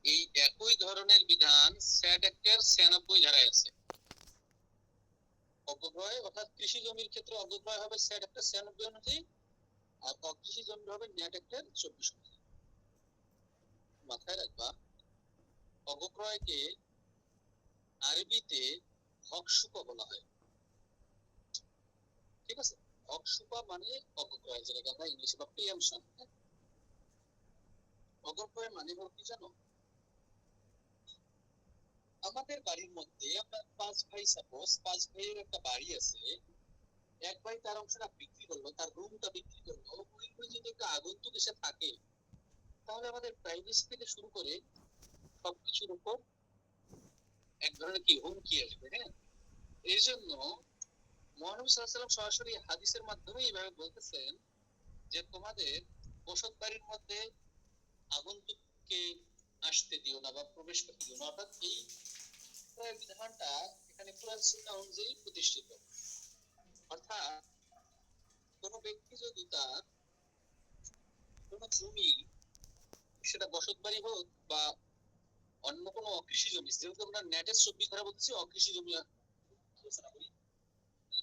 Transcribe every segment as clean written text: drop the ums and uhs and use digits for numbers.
এই একই ধরনের বিধান স্যাট অ্যাক্টের 96 ধারায় আছে। অগ্রক্রয় অর্থাৎ কৃষি জমির ক্ষেত্রে অগ্রক্রয় হবে স্যাট অ্যাক্টের 96 অনুযায়ী, আর অকৃষি জমি হবে ন্যাট অ্যাক্টের 24 অনুযায়ী। মাথায় রাখবা, অগ্রক্রয়কে আরবিতে হকসুপা বলা হয়। ঠিক আছে, হকসুপা মানে অগ্রক্রয়, যেটাকে আমরা ইংলিশে বা প্রিএমশন। অগ্রক্রয় মানে হলো কি জানো? আমাদের বাড়ির মধ্যে আমরা 5 ভাই, সাপোজ 5 ভাইয়ের একটা বাড়ি আছে। এক ভাই তার অংশটা বিক্রি করলো, তার রুমটা বিক্রি করলো। ওই রুমে যদি একটা আগন্তুক এসে থাকে, তাহলে আমাদের প্রাইভেসি থেকে শুরু করে সবকিছুর উপর এক ধরনের কি হুমকি আসবে। হ্যাঁ, এই জন্য মহানবী সাল্লাল্লাহু আলাইহি ওয়াসাল্লাম সরাসরি হাদিসের মাধ্যমে এইভাবে বলতেছেন যে তোমাদের বসত বাড়ির মধ্যে আগন্তুককে আসতে দিও না বা প্রবেশ করতে দিও না। অর্থাৎ এই বিধানটা এখানে কুরআন সুন্নাহ অনুযায়ী প্রতিষ্ঠিত। অর্থাৎ কোনো ব্যক্তি যদি তার কোনো জমি, সেটা বসত বাড়ি হোক বা অন্য কোনো অকৃষি জমি, যেহেতু আমরা ন্যাটের 24 ধারা বলতেছি, অকৃষি জমি আলোচনা করি,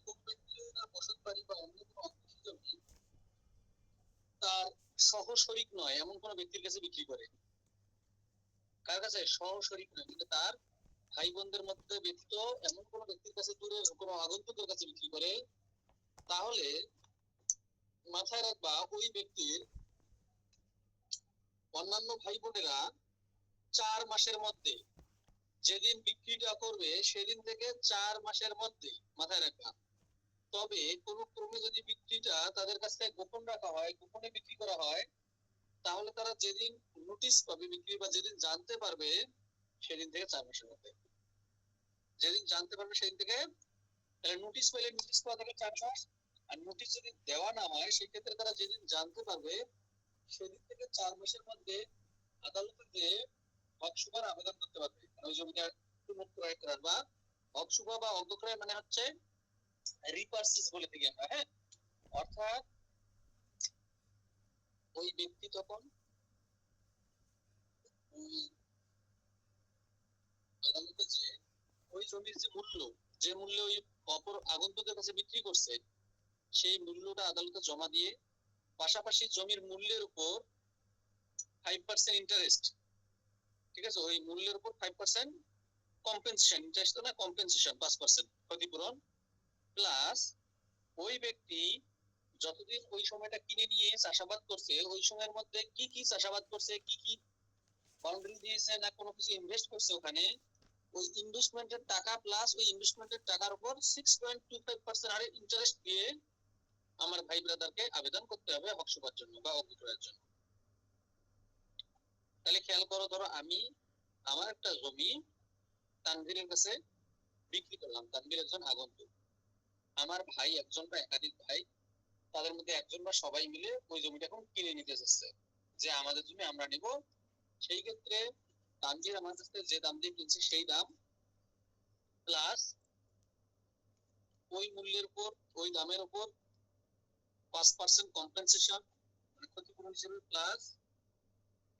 কোনো ব্যক্তি যদি তার বসত বাড়ি বা অন্য কোনো অকৃষি জমি তার সহ শরিক নয় এমন কোনো ব্যক্তির কাছে বিক্রি করে, কার কাছে? সহ শরিক নয়, কিন্তু তার ভাই বোনদের মধ্যে ব্যতীত এমন কোনো ব্যক্তির কাছে, দূরের কোনো আগন্তুকের কাছে বিক্রি করে, তাহলে মাথায় রাখবা ওই ব্যক্তির অন্যান্য ভাই বোনেরা 4 মাসের মধ্যে, যেদিন বিক্রিটা করবে সেদিন থেকে 4 মাসের মধ্যে, মাথায় রাখবা। তবে কোনো ক্রমে যদি বিক্রিটা তাদের কাছ থেকে গোপন রাখা হয়, গোপনে বিক্রি করা হয়, তাহলে তারা যেদিন নোটিশ পাবে বিক্রি বা যেদিন জানতে পারবে সেদিন থেকে 4 মাসের মধ্যে, যেদিন জানতে পারবে সেদিন থেকে, তাহলে নোটিশ পেলে নোটিশ পাওয়া থেকে 4 মাস, আর নোটিশ যদি দেওয়া না হয় সেই ক্ষেত্রে তারা যেদিন জানতে পারবে সেদিন থেকে 4 মাসের মধ্যে আদালতে যে হকসুপার আবেদন করতে পারবে, ওই জমিটা পুনঃক্রয় করার। বা হকসুপা বা অগ্রক্রয় মানে হচ্ছে রিপারচেজ বলে থাকি আমরা। হ্যাঁ, অর্থাৎ ওই ব্যক্তি তখন ওই আদালতে যে ওই জমির যে মূল্য, যে মূল্যে ওই অপর আগন্তুকের কাছে বিক্রি করছে, সেই মূল্যটা আদালতে জমা দিয়ে পাশাপাশি জমির মূল্যের উপর 5% ইন্টারেস্ট, ঠিক আছে, ওই মূল্যের উপর 5% কম্পেনসেশন, ইন্টারেস্ট না, কম্পেনসেশন 5% ক্ষতিপূরণ, প্লাস ওই ব্যক্তি যতদিন ওই সময়টা কিনে নিয়ে চাষাবাদ করছে, ওই সময়ের মধ্যে কি কি চাষাবাদ করছে, কি কি বাউন্ডারি দিয়েছে না কোনো কিছু ইনভেস্ট করছে ওখানে, ওই ইনভেস্টমেন্টের টাকা প্লাস ওই ইনভেস্টমেন্টের টাকার উপর 6.25% হারে ইন্টারেস্ট দিয়ে আমার ভাই ব্রাদারকে আবেদন করতে হবে হকসুপার জন্য বা অগ্রক্রয়ের জন্য। তাহলে খেয়াল করো, ধরো আমি আমার একটা জমি তানভীরের কাছে বিক্রি করলাম, তানভীর একজন আগন্তুক, আমার ভাই একজন বা একাধিক ভাই, তাদের মধ্যে একজন বা সবাই মিলে ওই জমিটা এখন কিনে নিতে চাচ্ছে যে আমাদের জমি আমরা নিব। সেই ক্ষেত্রে তানভীর আমার কাছ থেকে যে দাম দিয়ে কিনছে সেই দাম প্লাস ওই মূল্যের উপর, ওই দামের উপর 5% কম্পেনসেশন মানে ক্ষতিপূরণ হিসেবে, প্লাস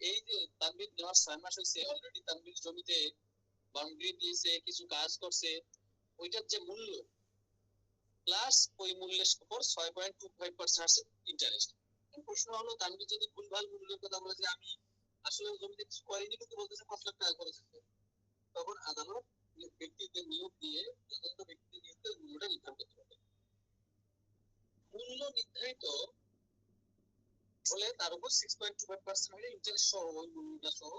এই যে তানভীর নেওয়ার 6 মাস হয়েছে, অলরেডি তানভীর জমিতে বাউন্ডারি দিয়েছে, কিছু কাজ করছে, ওইটার যে মূল্য প্লাস ওই মূল্যের উপর 6.25% আছে ইন্টারেস্ট। প্রশ্ন হলো, তানভীর যদি ভুলভাল মূল্যের কথা বলে যে আমি আসলে জমিতে কিছু করিনি কিন্তু বলতেছে 5 লাখ টাকা করেছে, তখন আদালত ব্যক্তিদের নিয়োগ দিয়ে যথাযথ ব্যক্তিদের নিয়োগ দিয়ে মূল্যটা নির্ধারণ করতে পারবে। মূল্য নির্ধারিত হলে তার উপর 6.25% হলে ইন্টারেস্ট সহ ওই মূল্যটা সহ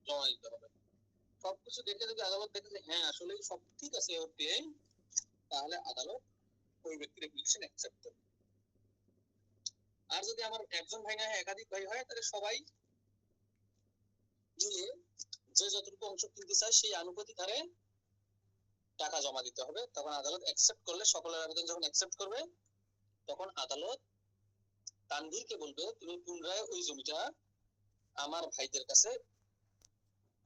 জমা দিতে হবে। সবকিছু দেখে যদি আদালত দেখে যে হ্যাঁ আসলে সব ঠিক আছে ওতে, তাহলে আদালত ওই ব্যক্তির অ্যাপ্লিকেশন অ্যাকসেপ্ট করবে। আর যদি আমার একজন ভাই না হয় একাধিক ভাই হয়, তাহলে সবাই মিলে যে যতটুকু অংশ কিনতে চায় সেই আনুপাতিক হারে টাকা জমা দিতে হবে। তখন আদালত অ্যাকসেপ্ট করলে, সকলের আবেদন যখন অ্যাকসেপ্ট করবে, তখন আদালত তানভীরকে বলবে তুমি পুনরায় ওই জমিটা আমার ভাইদের কাছে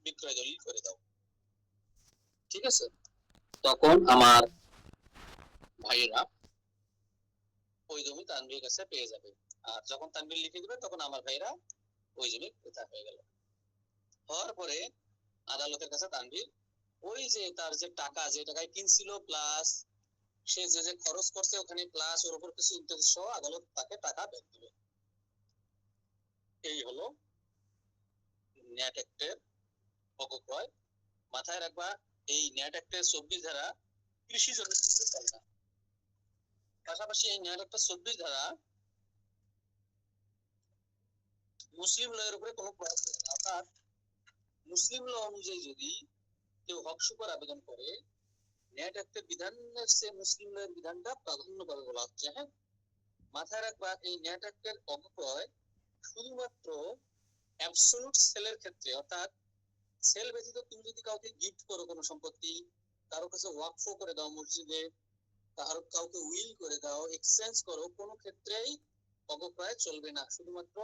বিক্রয় দলিল করে দাও। ঠিক আছে, তখন আমার ভাইয়েরা ওই জমি তানভীরের কাছে পেয়ে যাবে। আর যখন তানভীর লিখে দিবে তখন আমার ভাইয়েরা ওই জমি ক্রেতা হয়ে গেল। হওয়ার পরে আদালতের কাছে তানভীর ওই যে তার যে টাকা, যে টাকায় কিনছিল প্লাস সে যে যে খরচ করছে ওখানে প্লাস ওর উপর কিছু ইন্টারেস্ট সহ আদালত তাকে টাকা ব্যাক দিবে। এই হলো ন্যাট অ্যাক্টের অপক্রয়। মাথায় রাখবা এই ন্যাট অ্যাক্টের 24 ধারা কৃষি জমির ক্ষেত্রে চলে না। পাশাপাশি এই ন্যাট অ্যাক্টের 24 ধারা মুসলিম ল এর উপরে কোনো প্রভাব ফেলে না। অর্থাৎ মুসলিম ল অনুযায়ী যদি কেউ হক শুকর আবেদন করে, ন্যাট অ্যাক্টের বিধানের চেয়ে মুসলিম ল এর বিধানটা প্রাধান্য পাবে বলা হচ্ছে। হ্যাঁ, মাথায় রাখবা এই ন্যাট অ্যাক্টের অপক্রয় শুধুমাত্র অ্যাবসলিউট সেলের ক্ষেত্রে, অর্থাৎ সেল ব্যতীত তুমি যদি কাউকে গিফট করো কোনো সম্পত্তি, কারো কাছে ওয়াকফ করে দাও মসজিদে, কাউকে উইল করে দাও, এক্সচেঞ্জ করো, কোনো ক্ষেত্রেই অপক্রয় চলবে না। শুধুমাত্র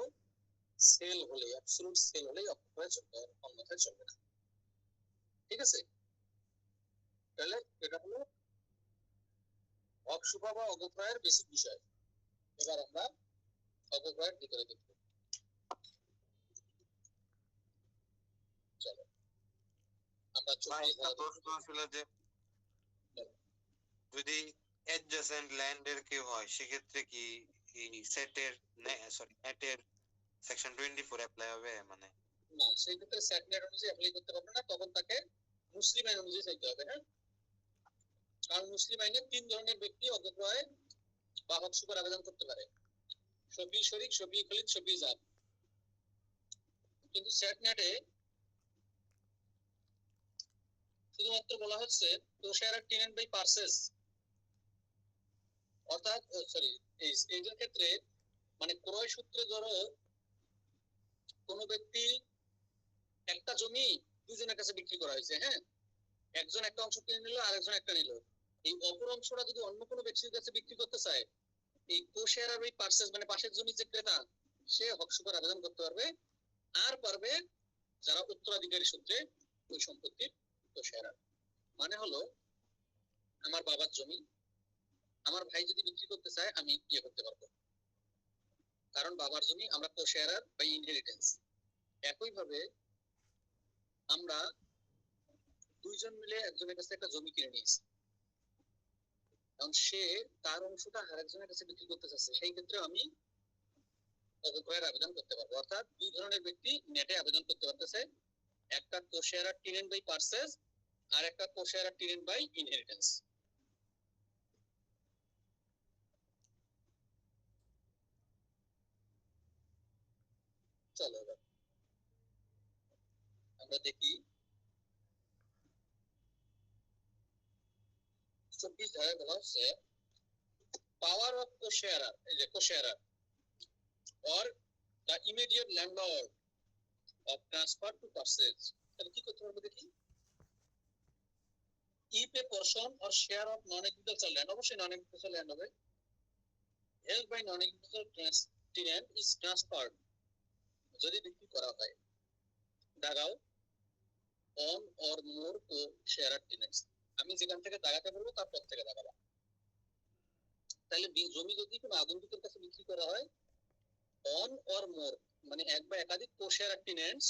সেল হলে, অ্যাবসলিউট সেল হলেই অপক্রয় চলবে, অন্যথায় চলবে না। ঠিক আছে, তাহলে এটা হলো অপসুপা বা অপক্রয়ের বেসিক বিষয়। এবার আমরা অপক্রয়ের ভিতরে দেখব। চলো আমরা একটা প্রশ্ন ছিল যে যদি অ্যাডজেসেন্ট ল্যান্ডের কেউ হয় সেক্ষেত্রে কি এই সেটের নেটের সেকশন 24 অ্যাপ্লাই হবে? মানে না, সেই ক্ষেত্রে সেট নেট অনুযায়ী অ্যাপ্লাই করতে পারবে না, তখন তাকে মুসলিম আইন অনুযায়ী চাইতে হবে। হ্যাঁ, কারণ মুসলিম আইনে 3 ধরনের ব্যক্তি অপক্রয় বা হক শুকর আবেদন করতে পারে: শফি শরিক, শফি খলিদ, শফি জাত। কিন্তু সেট নেটে শুধুমাত্র বলা হচ্ছে কোশেয়ার টেনেন্ট বাই পারচেজ, অর্থাৎ সরি এইটার ক্ষেত্রে মানে ক্রয় সূত্রে ধরো কোনো ব্যক্তি একটা জমি দুজনের কাছে বিক্রি করা হয়েছে। হ্যাঁ, একজন একটা অংশ কিনে নিল, আরেকজন একটা নিল। এই অপর অংশটা যদি অন্য কোনো ব্যক্তির কাছে বিক্রি করতে চায়, এই কোশেয়ার বাই পারচেজ মানে পাশের জমি যে ক্রেতা সে হক শুকর আবেদন করতে পারবে। আর পারবে যারা উত্তরাধিকারী সূত্রে ওই সম্পত্তির কোশেয়ার। মানে হলো আমার বাবার জমি আমার ভাই যদি বিক্রি করতে চায় আমি ইয়ে করতে পারবো, কারণ বাবার জমি আমরা কোশেয়ার বাই ইনহেরিটেন্স। একই ভাবে আমরা দুইজন মিলে একজনের কাছে একটা জমি কিনে নিয়েছি, কারণ সে তার অংশটা আরেকজনের কাছে বিক্রি করতে চাচ্ছে, সেই ক্ষেত্রে আমি অপক্রয়ের আবেদন করতে পারবো। অর্থাৎ দুই ধরনের ব্যক্তি নেটে আবেদন করতে পারতেছে, একটা কোশেয়ার টেনেন্ট বাই পারচেজ আর একটা কোশেয়ার টেনেন্ট বাই ইনহেরিটেন্স। চলো এবার আমরা দেখি 24 ধারায় বলা হচ্ছে পাওয়ার অফ কোশেয়ারার, এই যে কোশেয়ারার or the immediate landlord of transfer to purchase। তাহলে কি করতে পারবো দেখি। if a portion or share of non-agricultural land, অবশ্যই non-agricultural land হবে, held by non-agricultural tenant is transferred, যদি বিক্রি করা হয়, দাগাও on or more co-sharer tenants, আমি যেখান থেকে দাগাতে বলবো তার পর থেকে দাগাবা। তাহলে জমি যদি কোনো আগন্তুকের কাছে বিক্রি করা হয়, on or more মানে এক বা একাধিক co-sharer tenants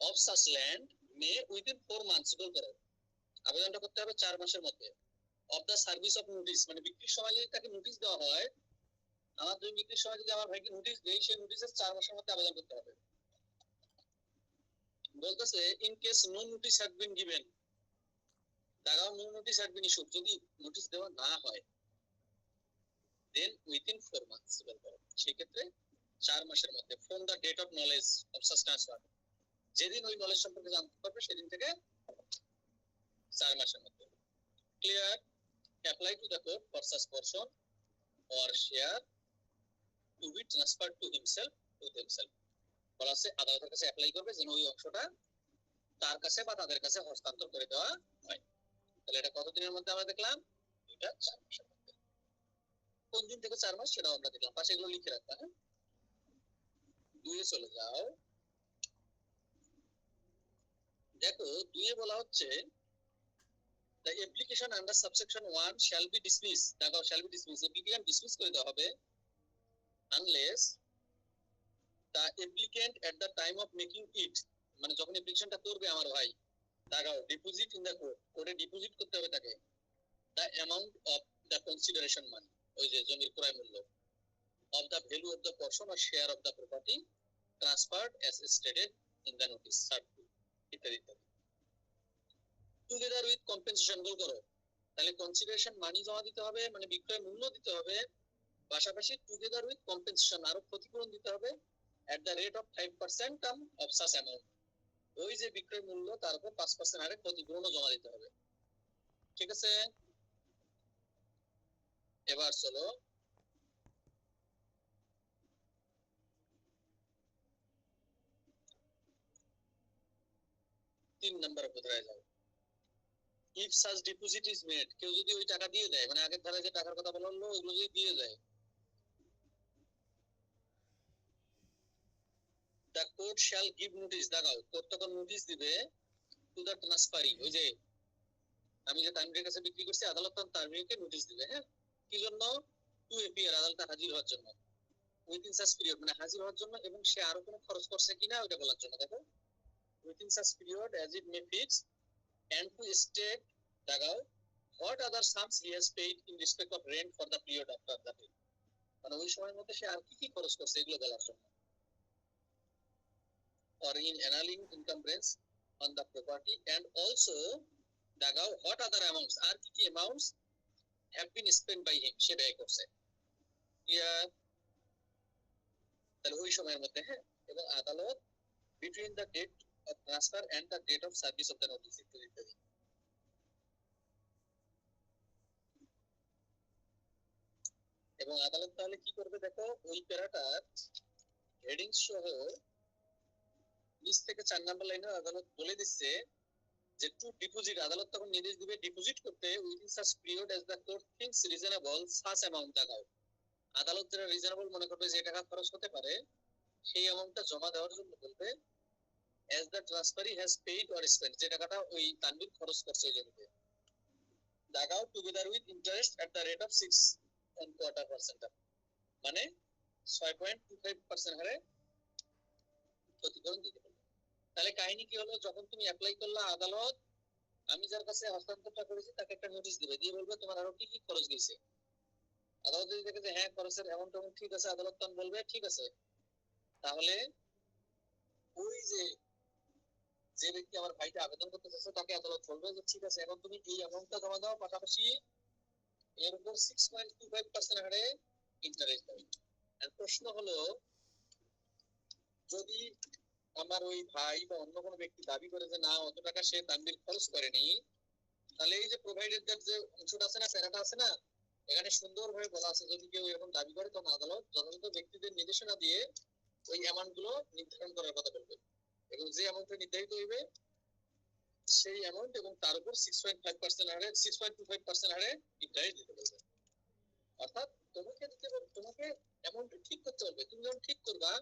of such land may within 4 months, বলতে আবেদনটা করতে হবে 4 মাসের মধ্যে, of the service of notice মানে বিক্রির সময় যদি তাকে নোটিশ দেওয়া হয়, আমার জমি বিক্রির সময় যদি আমার ভাইকে নোটিশ দেই, সেই নোটিশের 4 মাসের মধ্যে আবেদন করতে হবে। বলতেছে in case no notice had been given, দাগাও no notice had been issued, যদি নোটিশ দেওয়া না হয়, দেন উইথিন 4 মান্থস বলতে হবে, সেই ক্ষেত্রে 4 মাসের মধ্যে from the date of knowledge of such transfer, যেদিন ওই নলেজ সম্পর্কে জানতে পারবে সেদিন থেকে 4 মাসের মধ্যে। Clear? apply to the court for such portion or share to be transferred to himself to themselves, বলা আছে আদালতের কাছে অ্যাপ্লাই করবে যেন ওই অংশটা তার কাছে বা তাদের কাছে হস্তান্তর করে দেওয়া হয়। তাহলে এটা কতদিনের মধ্যে আমরা দেখলাম? এটা 4 মাসের মধ্যে। কোন দিন থেকে 4 মাস সেটাও আমরা দেখলাম, পাশে এগুলো লিখে রাখবা। হ্যাঁ, 2 চলে যাও। দেখো 2 বলা হচ্ছে the application under subsection 1 shall be dismissed, দেখো shall be dismissed, application dismiss করে দেওয়া হবে unless the applicant at the time of making it, মানে যখন অ্যাপ্লিকেশনটা করবে আমার ভাই, টাকা ডিপোজিট ইন দ্য কোডে ডিপোজিট করতে হবে তাকে the amount of the consideration money, ওই যে জমির ক্রয় মূল্য, of the value of the portion or share of the property transferred as stated in the notice served, ইত্যাদি ইত্যাদি। টুগেদার উইথ কম্পেনসেশন গোল করো, তাহলে কনসিডারেশন মানি জমা দিতে হবে, মানে বিক্রয় মূল্য দিতে হবে, পাশাপাশি টুগেদার উইথ কম্পেনসেশন আরো ক্ষতিপূরণ দিতে হবে at the rate of 5% of such amount, ওই যে বিক্রয় মূল্য তার উপর 5% হারে ক্ষতিপূরণও জমা দিতে হবে। ঠিক আছে, এবার চলো 3 নম্বরে কোথায় যাও। if such deposit is made, কেউ যদি ওই টাকা দিয়ে দেয়, মানে আগের ধারায় যে টাকার কথা বলা হলো ওগুলো যদি দিয়ে দেয়, the court shall give notice, দেখাও কোর্ট তখন নোটিশ দিবে to the transferee, ওই যে আমি যে তানভীরের কাছে বিক্রি করছি, আদালত তখন তানভীরকে নোটিশ দিবে, হ্যাঁ কি জন্য, টু এপিয়ার আদালতে হাজির হওয়ার জন্য, উইথিন সাচ পিরিয়ড মানে হাজির হওয়ার জন্য, এবং সে আরো কোনো খরচ করছে কিনা ওটা বলার জন্য। দেখো within such period as it may fix and to state, দেখাও what other sums he has paid in respect of rent for the period after the date, মানে ওই সময়ের মধ্যে সে আর কি কি খরচ করছে এগুলো বলার জন্য। or in annulling encumbrance on the property and also দেখাও what other amounts, আর কি কি amounts have been spent by him, সে ব্যয় করছে। ক্লিয়ার, তাহলে ওই সময়ের মধ্যে, হ্যাঁ, এবং আদালত between the date of transfer and the date of service of the notice, ইত্যাদি ইত্যাদি। এবং আদালত তাহলে কি করবে, দেখো ওই প্যারাটার হেডিং সহ নিচ থেকে 4 নম্বর লাইনে আদালত বলে দিচ্ছে যে টু ডিপোজিট, আদালত তখন নির্দেশ দিবে ডিপোজিট করতে within such period as the court things reasonable such amount, দেখাও আদালত যেটা রিজনেবল মনে করবে যে টাকা খরচ হতে পারে সেই অ্যামাউন্টটা জমা দেওয়ার জন্য বলবে as the transferee has paid or spent, যে টাকাটা ওই তানভীর খরচ করছে ওই জমিতে, দেখাও together with interest at the rate of 6.25%, মানে 6.25% হারে ক্ষতিপূরণ দিতে পারবে। তাহলে কাহিনী কি হলো, যখন তুমি অ্যাপ্লাই করলা আদালত, আমি যার কাছে হস্তান্তরটা করেছি তাকে একটা নোটিশ দিবে, দিয়ে বলবে তোমার আরো কি কি খরচ গেছে। আদালত যদি দেখে যে হ্যাঁ খরচের অ্যামাউন্ট তেমন ঠিক আছে, আদালত তখন বলবে ঠিক আছে, তাহলে ওই যে যে ব্যক্তি আমার ভাইটা আবেদন করতে চাচ্ছে তাকে আদালত বলবে যে ঠিক আছে এখন তুমি এই অ্যামাউন্টটা জমা দাও, পাশাপাশি এর উপর 6.25% হারে ইন্টারেস্ট দেবে। আর প্রশ্ন হলো, যদি আমার ওই ভাই বা অন্য কোনো ব্যক্তি দাবি করে যে না অত টাকা সে তানভীর খরচ করেনি, তাহলে এই যে প্রোভাইডেড যে অংশটা আছে না, প্যারাটা আছে না, এখানে সুন্দরভাবে বলা আছে যদি কেউ এরকম দাবি করে তখন আদালত যথাযথ ব্যক্তিদের নির্দেশনা দিয়ে ওই অ্যামাউন্ট গুলো নির্ধারণ করার কথা বলবে, এবং যে অ্যামাউন্টটা নির্ধারিত হইবে সেই অ্যামাউন্ট এবং তার উপর 6.5% হারে 6.25% হারে ইন্টারেস্ট দিতে বলবে। অর্থাৎ তোমাকে দিতে তোমাকে অ্যামাউন্ট ঠিক করতে হবে, তুমি যখন ঠিক করবা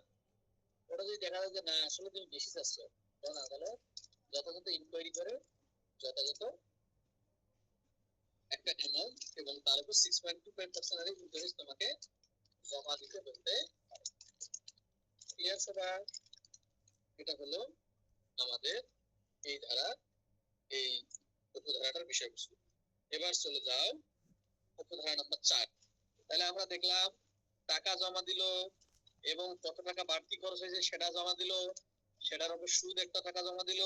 ওটা যদি দেখা যায় যে না আসলে তুমি বেশি চাচ্ছ, তখন আদালত যথাযথ ইনকোয়ারি করে যথাযথ একটা অ্যামাউন্ট এবং তার উপর 6.25% হারে ইন্টারেস্ট তোমাকে জমা দিতে বলতে পারে। ক্লিয়ার সবার, এটা হলো আমাদের এই ধারা এই উপধারাটার বিষয়বস্তু। এবার চলে যাও উপধারা নাম্বার 4। তাহলে আমরা দেখলাম টাকা জমা দিল এবং কত টাকা বাড়তি খরচ হয়েছে সেটা জমা দিল, সেটার উপর সুদ একটা টাকা জমা দিল।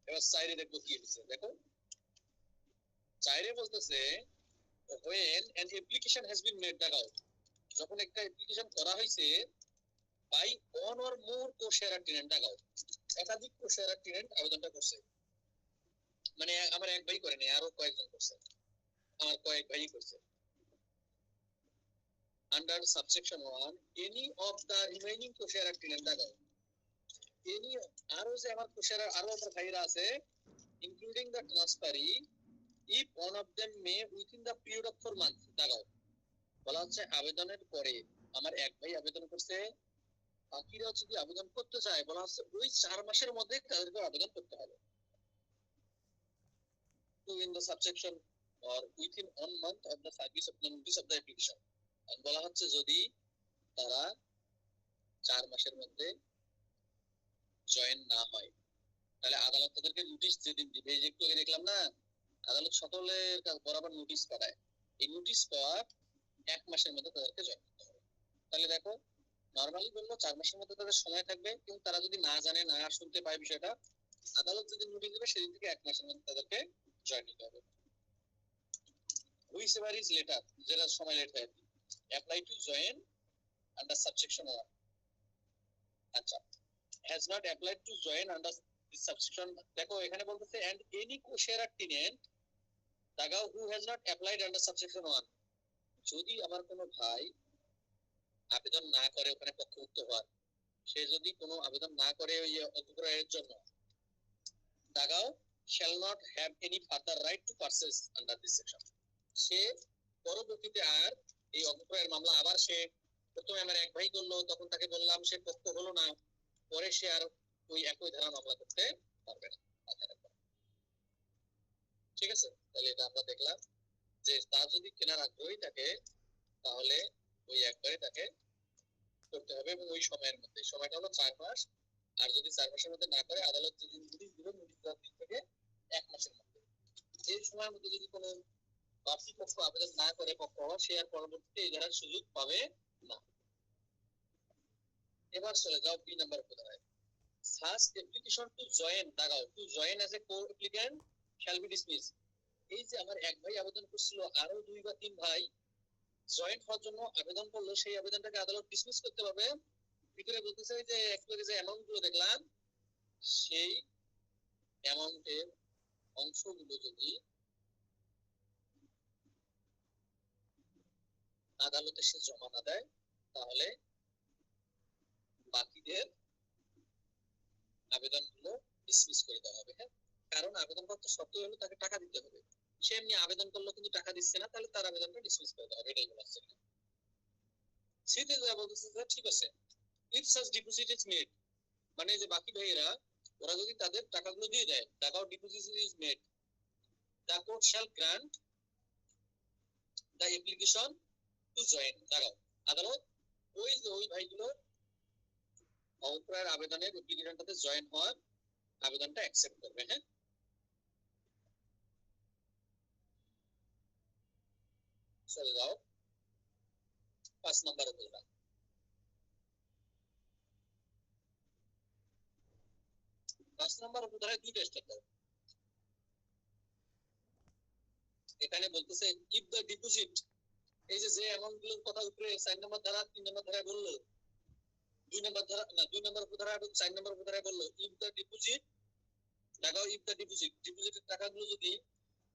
এবার চাইরে দেখবো কি হচ্ছে, দেখো চাইরে বলতেছে when an application has been made, দেখাও যখন একটা অ্যাপ্লিকেশন করা হয়েছে by one or more co-sharer tenant, দেখাও একাধিক কো-শেয়ারার টেনেন্ট আবেদনটা করছে, মানে আমার এক ভাই করেনি আরো কয়েকজন করছে, আমার কয়েক ভাই করছে। Under subsection 1, any of the remaining co-sharer tenant, দেখাও any আরো যে আমার co-sharer আরো আমার ভাইরা আছে including the transferee if one of them may within the period of 4 months, দেখাও বলা হচ্ছে আবেদনের পরে আমার এক ভাই আবেদন করছে, বাকিরা যদি আবেদন করতে চায় বলা হচ্ছে ওই 4 মাসের মধ্যে তাদেরকে আবেদন করতে হবে। To in the subsection or within 1 month of the service of the notice of the application, বলা হচ্ছে যদি তারা 4 মাসের মধ্যে জয়েন না হয়, তাহলে আদালত তাদেরকে নোটিশ যেদিন দিবে, এই যে একটু আগে দেখলাম না আদালত সকলের বরাবর নোটিশ পাঠায়, এই নোটিশ পাওয়ার 1 মাসের মধ্যে তাদেরকে জয়েন করতে হবে। তাহলে দেখো নরমালি বললো 4 মাসের মধ্যে তাদের সময় থাকবে, কিন্তু তারা যদি না জানে না শুনতে পায় বিষয়টা, আদালত যেদিন নোটিশ দেবে সেদিন থেকে 1 মাসের মধ্যে তাদেরকে জয়েন নিতে হবে। হুইচএভার ইজ লেটার, যেটা সময় লেট হয়, apply to join under subsection 1। আচ্ছা, has not applied to join under this subsection, দেখো এখানে বলতেছে and any co-sharer tenant দাগাও who has not applied under subsection 1, যদি আমার কোনো ভাই আবেদন না করে ওখানে পক্ষভুক্ত হওয়ার, সে যদি কোনো আবেদন না করে ওই অপক্রয়ের জন্য, দাগাও shall not have any further right to purchase under this section, সে পরবর্তীতে আর এই অপক্রয়ের মামলা আবার সে প্রথমে আমার এক ভাই করলো, তখন তাকে বললাম সে পক্ষ হলো না, পরে সে আর ওই একই ধারা মামলা করতে পারবে না। ঠিক আছে, তাহলে এটা আমরা দেখলাম যে তার যদি কেনার আগ্রহী থাকে তাহলে ওই একবারে তাকে করতে হবে, এবং ওই সময়ের মধ্যে, সময়টা হলো 4 মাস, আর যদি 4 মাসের মধ্যে না করে আদালত যেদিন নোটিশ দিবে নোটিশ দেওয়ার দিন থেকে 1 মাসের মধ্যে, এই সময়ের মধ্যে যদি কোনো বার্ষিক পক্ষ আবেদন না করে পক্ষ হওয়ার, সে আর পরবর্তীতে এই ধারার সুযোগ পাবে না। এবার চলে যাও বি নাম্বার কোথায়, ফার্স্ট অ্যাপ্লিকেশন টু জয়েন, দাগাও to join as a co-applicant shall be dismiss, এই যে আমার এক ভাই আবেদন করছিল, আরো 2 বা 3 ভাই জয়েন্ট হওয়ার জন্য আবেদন করলো, সেই আবেদনটাকে আদালত ডিসমিস করতে পারবে। ভিতরে বলতেছে যে একটু যে অ্যামাউন্ট গুলো দেখলাম, সেই অ্যামাউন্টের অংশগুলো যদি আদালতে সে জমা না দেয়, তাহলে বাকিদের আবেদনগুলো ডিসমিস করে দেওয়া হবে। হ্যাঁ, কারণ আবেদনপত্র সত্য হলে তাকে টাকা দিতে হবে, সে এমনি আবেদন করলো কিন্তু টাকা দিচ্ছে না, তাহলে তার আবেদনটা ডিসমিস করে দেওয়া হবে, এটাই বলাচ্ছে। সেটা যা বলতেছে ঠিক আছে, if such deposit is made, মানে যে বাকি ভাইয়েরা ওরা যদি তাদের টাকাগুলো দিয়ে দেয়, টাকাও deposit is made, the court shall grant the application to join, দাঁড়াও আদালত ওই যে ওই ভাইগুলো অপরায়ের আবেদনের অ্যাপ্লিকেশনটাতে জয়েন হওয়ার আবেদনটা অ্যাকসেপ্ট করবে। হ্যাঁ, চলে যাও 5 নম্বরে বললাম, 5 নম্বর উপধারায় 2টা স্টেপ দাও। এখানে বলতেছে ইফ দ্য ডিপোজিট, এই যে অ্যামাউন্ট গুলোর কথা উপরে 4 নম্বর ধারা 3 নম্বর ধারায় বললো, 2 নম্বর ধারা না 2 নম্বর উপধারা এবং 4 নম্বর উপধারায় বললো ইফ দ্য ডিপোজিট, লাগাও ইফ দ্য ডিপোজিট, ডিপোজিটের টাকাগুলো যদি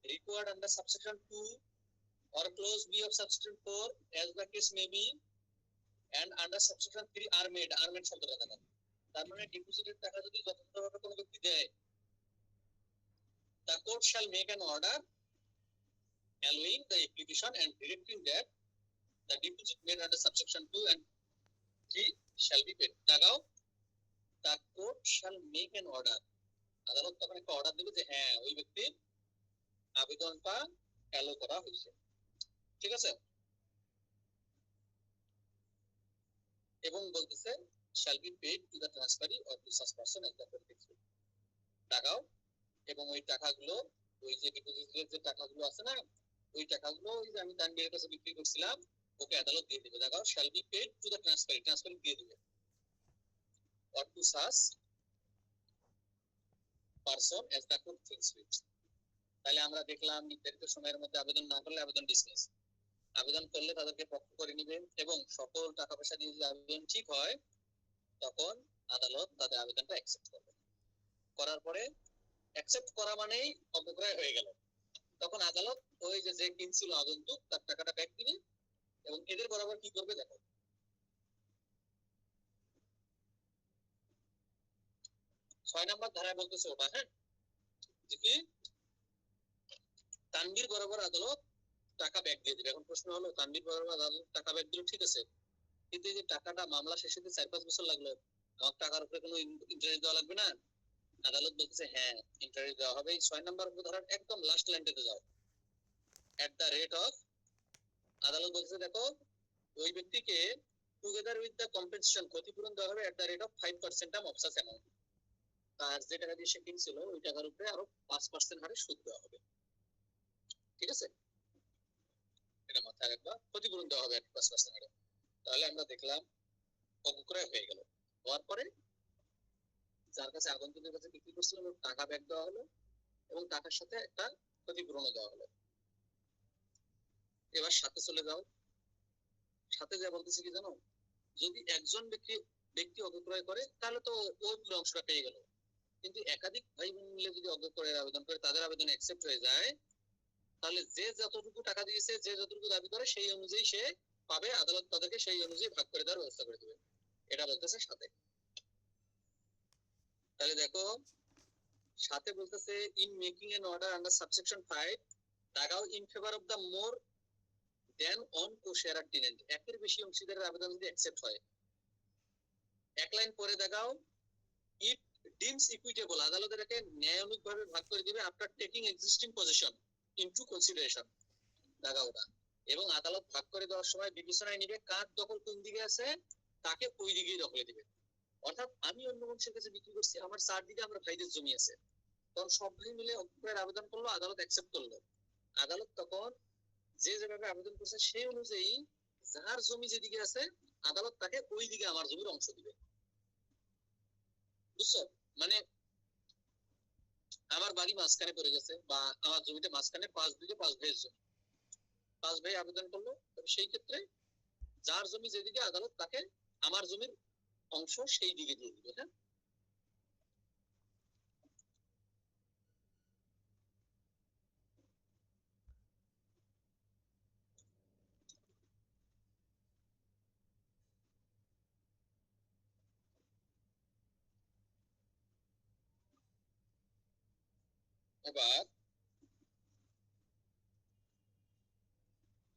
required under subsection 2 or clause B of subsection 4 as the case may be and under subsection 3 are made, শব্দটা দেখো, তার মানে ডিপোজিটের টাকা যদি যথাযথভাবে কোনো ব্যক্তি দেয়, the court shall make an order allowing the application and directing that the deposit made under subsection 2 and 3 shall be paid, লাগাও the court shall make an order, আদালত তখন একটা অর্ডার দেবে যে হ্যাঁ ওই ব্যক্তির আবেদনটা অ্যালো করা হয়েছে। ঠিক আছে, এবং বলতেছে shall be paid to the transferee or to such person as the beneficiary, টাকাও এবং ওই টাকাগুলো ওই যে ডিপোজিটের যে টাকাগুলো আছে না, ওই টাকাগুলো ওই যে আমি তানবীরের কাছে বিক্রি করছিলাম ওকে আদালত দিয়ে দিবে, টাকাও shall be paid to the transferee দিয়ে দিবে, or to such person as the court thinks fit। তাহলে আমরা দেখলাম নির্ধারিত সময়ের মধ্যে আবেদন না করলে আবেদন ডিসমিস, আবেদন করলে তাদেরকে পক্ষ করে নিবে, এবং সকল টাকা পয়সা দিয়ে যদি আবেদন ঠিক হয় তখন আদালত তাদের আবেদনটা অ্যাকসেপ্ট করবে, করার পরে অ্যাকসেপ্ট করা মানেই অপক্রয় হয়ে গেল, তখন আদালত ওই যে কিনছিল আগন্তুক তার টাকাটা ব্যাক দিবে, এবং এদের বরাবর কি করবে দেখো, 6 নম্বর ধারায় বলতেছে ওটা, হ্যাঁ, যে কি তানবীর বরাবর আদালত টাকা ব্যাক দিয়ে দিবে। এখন প্রশ্ন হলো তানবীর বরাবর আদালত টাকা ব্যাক দিল, ঠিক আছে, কিন্তু এই যে টাকাটা মামলা শেষ হতে 4-5 বছর লাগলো, আমার টাকার উপরে কোনো ইন্টারেস্ট দেওয়া লাগবে না? আদালত বলতেছে হ্যাঁ ইন্টারেস্ট দেওয়া হবে। 6 নম্বর উপধারার একদম লাস্ট লাইনটাতে যাও, এট দ্য রেট অফ, আদালত বলতেছে দেখো ওই ব্যক্তিকে টুগেদার উইথ দ্য কম্পেনসেশন ক্ষতিপূরণ দেওয়া হবে at the rate of 5% of such amount. আর যে টাকা দিয়ে সে কিনছিল ওই টাকার উপরে আরো 5% হারে সুদ দেওয়া হবে। ঠিক আছে, এটা মাথায় রাখবা, ক্ষতিপূরণ দেওয়া হবে 5% হারে। তাহলে আমরা দেখলাম অগ্রক্রয় হয়ে গেল, হওয়ার পরে যার কাছে আগন্তুকের কাছে বিক্রি করছিলাম ওর টাকা ব্যাক দেওয়া হলো এবং টাকার সাথে একটা ক্ষতিপূরণও দেওয়া হলো। এবার সাথে চলে যাও, সাথে যা বলতেছি কি জানো, যদি একজন ব্যক্তি অগ্রক্রয় করে তাহলে তো ওই পুরো অংশটা পেয়ে গেল, কিন্তু একাধিক ভাই বোন মিলে যদি অগ্রক্রয়ের আবেদন করে তাদের আবেদন অ্যাকসেপ্ট হয়ে যায়, তাহলে যে যতটুকু টাকা দিয়েছে যে যতটুকু দাবি করে সেই অনুযায়ী সে পাবে, আদালত তাদেরকে সেই অনুযায়ী ভাগ করে দেওয়ার ব্যবস্থা করে দেবে। এটা বলতেছে সাথে। তাহলে দেখো সাথে বলতেছে in making an order under subsection 5 দাগাও in favour of the more than one co-sharer tenant, একের বেশি অংশীদারের আবেদন যদি অ্যাকসেপ্ট হয়। এক লাইন পরে দেখাও ইট ডিমস ইকুইটেবল, আদালত এটাকে ন্যায়ানুগভাবে ভাগ করে দিবে after taking existing position into consideration. দেখাও ওটা, এবং আদালত ভাগ করে দেওয়ার সময় বিবেচনায় নিবে কার দখল কোন দিকে আছে, তাকে ওই দিকেই দখলে দিবে। অর্থাৎ আমি অন্য মানুষের কাছে বিক্রি করছি, আমার 4 দিকে আমার ভাইদের জমি আছে, তখন সব ভাই মিলে অগ্রক্রয়ের আবেদন করলো, আদালত অ্যাকসেপ্ট করলো। আদালত তখন যে যেভাবে আবেদন করছে সেই অনুযায়ী যার জমি যেদিকে আছে আদালত তাকে ওই দিকে আমার জমির অংশ দিবে। বুঝছো? মানে আমার বাড়ি মাঝখানে পড়ে গেছে বা আমার জমিতে মাঝখানে 5 দিকে 5 ভাইয়ের জমি, 5 ভাই আবেদন করলো, তবে সেই ক্ষেত্রে যার জমি যেদিকে আদালত তাকে আমার জমির অংশ সেই দিকে দিয়ে দিবে। হ্যাঁ, এবার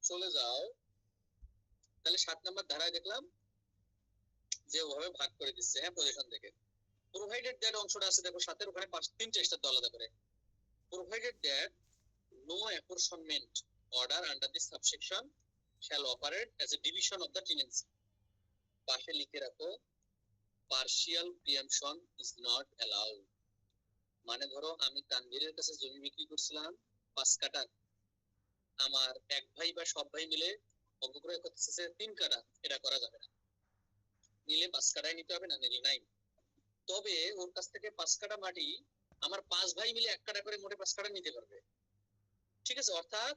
চলে যাও, তাহলে 7 নম্বর ধারায় দেখলাম যে ওভাবে ভাগ করে দিচ্ছে, হ্যাঁ, পজিশন থেকে। প্রোভাইডেড দ্যাট অংশটা আছে দেখো সাথে, ওখানে 3 স্টার আলাদা করে, provided that no apportionment order under this subsection shall operate as a division of the tenancy। পাশে লিখে রাখো partial preemption is not allowed। মানে ধরো আমি তানভীরের কাছে জমি বিক্রি করছিলাম 5 কাঠা, আমার এক ভাই বা সব ভাই মিলে অগ্রক্রয় করতেছে 3 কাঠা, এটা করা যাবে না। নিলে 5 কাঠাই নিতে হবে, না নিলে নাই। তবে ওর কাছ থেকে 5 কাঠা মাটি আমার 5 ভাই মিলে 1 কাঠা করে মোটে 5 কাঠা নিতে পারবে। ঠিক আছে, অর্থাৎ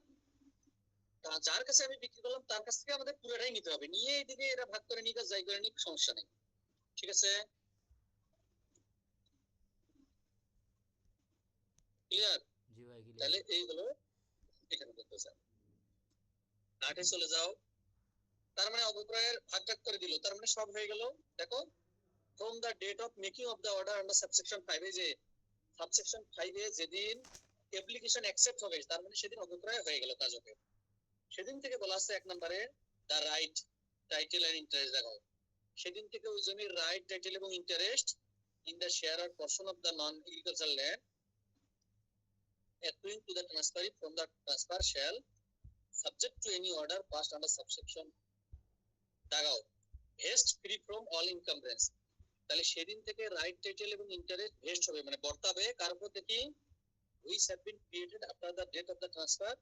যার কাছে আমি বিক্রি করলাম তার কাছ থেকে আমাদের পুরোটাই নিতে হবে, নিয়ে এদিকে এরা ভাগ করে নিক, যাই করে নিক, সমস্যা নেই। ঠিক আছে, ক্লিয়ার? জি ভাই ক্লিয়ার। তাহলে এই হলো এখানে বলতেছে। 8-এ চলে যাও, তার মানে অগ্রক্রয়ের ভাগ ভাগ করে দিল, তার মানে সব হয়ে গেল। দেখো from the date of making of the order under subsection 5 A, যে সাবসেকশন 5 এ যেদিন অ্যাপ্লিকেশন অ্যাকসেপ্ট হবে তার মানে সেদিন অগ্রক্রয় হয়ে গেল কাজ হবে। সেদিন থেকে বলা আছে 1 নম্বরে the right title and interest. দেখাও সেদিন থেকে ওই জমির রাইট টাইটেল এবং interest in the share or portion of the non agricultural land accruing to the transferee from the transfer shall subject to any order passed under subsection দাগাও vest free from all incumbrance. তাহলে সেদিন থেকে right title এবং interest vest হবে, মানে বর্তাবে কার উপর দেখি, which have been created after the date of the transfer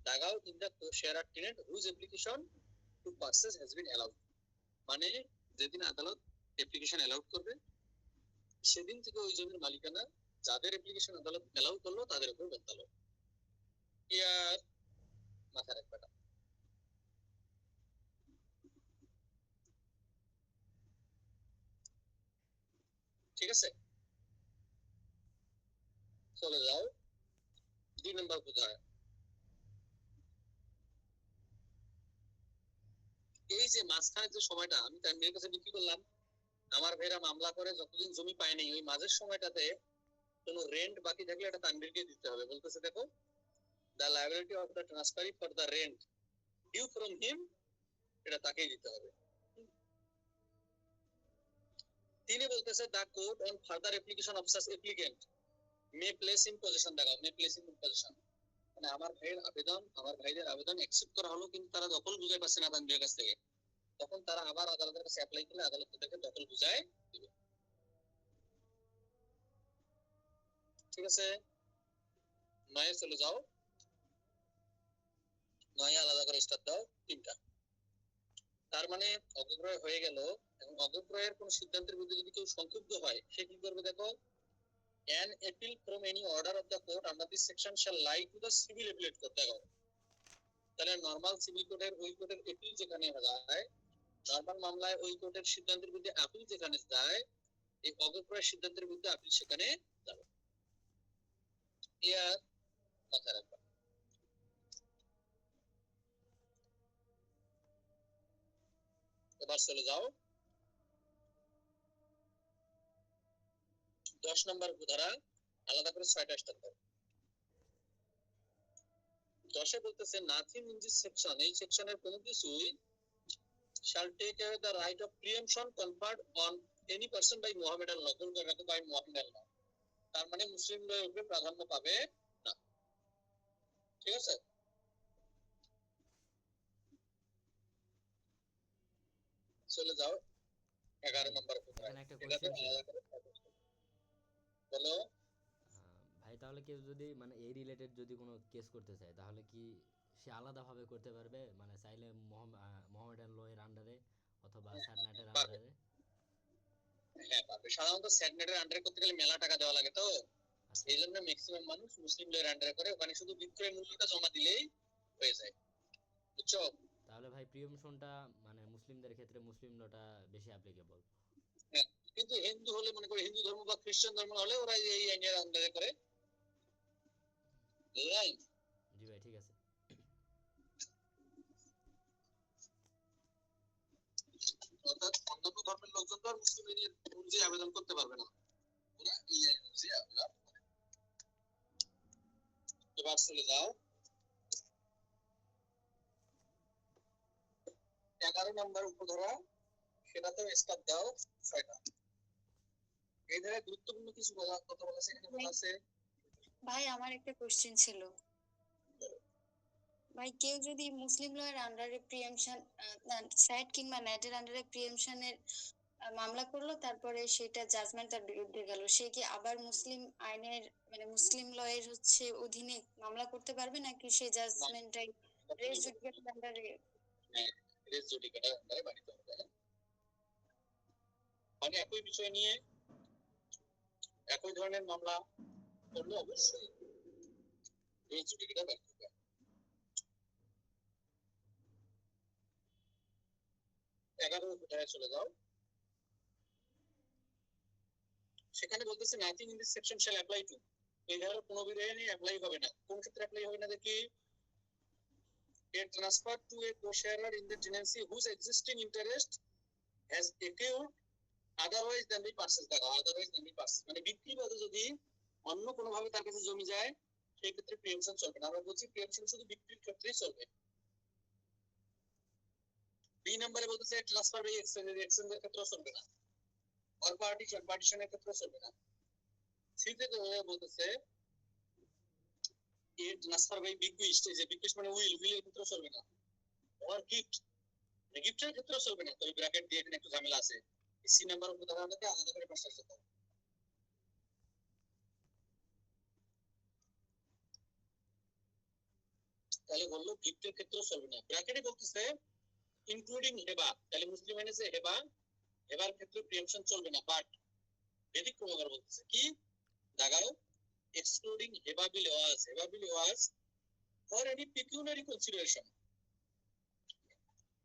দাগাও in the co-sharer tenant whose application to purchase has been allowed। মানে যেদিন আদালত অ্যাপ্লিকেশন অ্যালাউড করবে সেদিন থেকে ওই জমির মালিকানা যাদের অ্যাপ্লিকেশন আদালত অ্যালাউ করলো তাদের উপর বর্তালো। ইয়ার মাথা রাখবে না। ঠিক আছে, চলে যাও 2 নম্বর কোথায়। এই যে মাঝখানে যে সময়টা আমি তানভীরের কাছে বিক্রি করলাম, আমার ভাইরা মামলা করে যতদিন জমি পায়নি ওই মাঝের সময়টাতে কোনো রেন্ট বাকি থাকলে এটা তানভীরকে দিতে হবে। বলতেছে দেখো the liability of the transferee for the rent due from him, এটা তাকেই দিতে হবে। তিনি বলতেছে the court on further application of such applicant may place in possession। দেখাও may place in possession, মানে আমার ভাইয়ের আবেদন, আমার ভাইদের আবেদন অ্যাকসেপ্ট করা হলো কিন্তু তারা দখল বুঝে পাচ্ছে না তানভীরের কাছ থেকে, তখন তারা আবার আদালতের কাছে অ্যাপ্লাই করলে আদালত তাদেরকে দখল বুঝায় দিবে। ঠিক আছে, নয়ে চলে যাও। নয়ে আলাদা করে স্টার দাও 3টা। তার মানে অগ্রক্রয় হয়ে গেল, এবং অগ্রক্রয়ের কোন সিদ্ধান্তের বিরুদ্ধে যদি কেউ সংক্ষুব্ধ হয়, সে কি করবে দেখো, an appeal from any order of the court under this section shall lie to the civil appellate court। দেখো তাহলে নরমাল সিভিল কোর্টের ওই কোর্টের এপিল যেখানে যায়, নরমাল মামলায় ওই কোর্টের সিদ্ধান্তের বিরুদ্ধে আপিল যেখানে যায়, এই অগ্রক্রয়ের সিদ্ধান্তের বিরুদ্ধে আপিল সেখানে যাবে। ক্লিয়ার? মাথায় রাখবা। এবার চলে যাও 10 নম্বর ধারা, আলাদা করে 6টা স্টার দাও। 10-এ বলতেছে নাথিং ইন দিস সেকশন, এই সেকশনের কোনো কিছুই shall take away the right of preemption conferred on any person by Mohammedan law, কোন কারণে by Mohammedan law। তার মানে মুসলিম লয়ের উপরে প্রাধান্য পাবে না। ঠিক আছে, চলে যাও 11 ভাই নম্বর এখানে একটা এটাতে কোশ্চেন ছিল। আলাদা করে বলো। ভাই তাহলে কেউ যদি মানে এই রিলেটেড যদি কোনো কেস করতে চায়, তাহলে কি সে আলাদাভাবে করতে পারবে, মানে চাইলে মোহামেডান ল এর আন্ডারে অথবা সাটনাটের পারবে, আন্ডারে? হ্যাঁ পারবে। সাধারণত সেটনেটের আন্ডারে করতে গেলে মেলা টাকা দেওয়া লাগে, তো আচ্ছা এই জন্য ম্যাক্সিমাম মানুষ মুসলিম লয়ের আন্ডারে করে, ওখানে শুধু বিক্রয় মূল্যটা জমা দিলেই হয়ে যায়। বুঝছো? তাহলে ভাই প্রিয়মশনটা মানে মুসলিমদের ক্ষেত্রে মুসলিম লটা বেশি অ্যাপ্লিকেবল। হ্যাঁ, কিন্তু হিন্দু হলে, মনে করো হিন্দু ধর্ম বা খ্রিস্টান ধর্ম হলে, ওরা এই আইনের আন্ডারে করে। বুঝলাই? জি ভাই ঠিক আছে। অর্থাৎ অন্যান্য ধর্মের লোকজন তো আর মুসলিম আইনের অনুযায়ী আবেদন করতে পারবে না, ওরা এই আইন অনুযায়ী আবেদন করে। এবার চলে যাও 11 নম্বর উপধারা, সেটাতেও স্টার দাও 6টা। এই ধারায় গুরুত্বপূর্ণ কিছু কথা বলা আছে, এখানে বলা আছে। ভাই আমার একটা কোশ্চেন ছিল। ভাই কেউ যদি মুসলিম লয়ের আন্ডারে প্রিএমশন, স্যাট কিংবা নেটের আন্ডারে প্রিএমশনের মামলা করলো, তারপরে সেটা জাজমেন্ট তার বিরুদ্ধে গেল, সে কি আবার মুসলিম আইনের মানে মুসলিম লয়ের হচ্ছে অধীনে মামলা করতে পারবে, নাকি সেই জাজমেন্টটাই রেস জুডিকেটের আন্ডারে? হ্যাঁ, রেস জুডিকেটার আন্ডারে বাড়িতে হবে। মানে একই বিষয় নিয়ে একই ধরনের মামলা করলে অবশ্যই রেস জুডিকেটার বাড়িতে হবে। 11 উপধারায় চলে যাও। সেখানে বলতেছে nothing in this section shall apply to, এই ধারার কোনো বিধানে অ্যাপ্লাই হবে না। কোন ক্ষেত্রে অ্যাপ্লাই হবে না দেখি, a transfer to a co-sharer in the tenancy whose existing interest has accrued otherwise than the purchase। দেখো otherwise than the purchase মানে বিক্রি বাদে যদি অন্য কোনো ভাবে তার কাছে জমি যায়, সেই ক্ষেত্রে প্রিএমশন চলবে না। আমরা বলছি প্রিএমশন শুধু বিক্রির ক্ষেত্রেই চলবে। বি নম্বরে বলতেছে ট্রান্সফার বাই এক্সচেঞ্জ, এক্সচেঞ্জের ক্ষেত্রেও চলবে না, অর পার্টিশন, পার্টিশনের ক্ষেত্রেও চলবে না। সিতে বলতেছে এ ট্রান্সফার বাই বিকুইস্ট, এই যে বিকুইস্ট মানে উইল, উইলের ক্ষেত্রেও চলবে না। অর গিফট, গিফটের ক্ষেত্রেও চলবে না। তবে ব্র্যাকেট দিয়ে এখানে একটু ঝামেলা আছে, সি নাম্বার উদাহরণটাতে আলাদা করে পাঁচটা সাথে। তাহলে বললো গিফটের ক্ষেত্রেও চলবে না। ব্র্যাকেটে বলতেছে ইনক্লুডিং হেবা, তাহলে মুসলিম আইনে যে হেবা, হেবার ক্ষেত্রে প্রিএমশন চলবে না, বাট ব্যতিক্রম আবার বলতেছে কি, দাগাও এক্সক্লুডিং হেবাবিল ওয়াজ, হেবাবিল ওয়াজ ফর এনি পিকিউনারি কনসিডারেশন।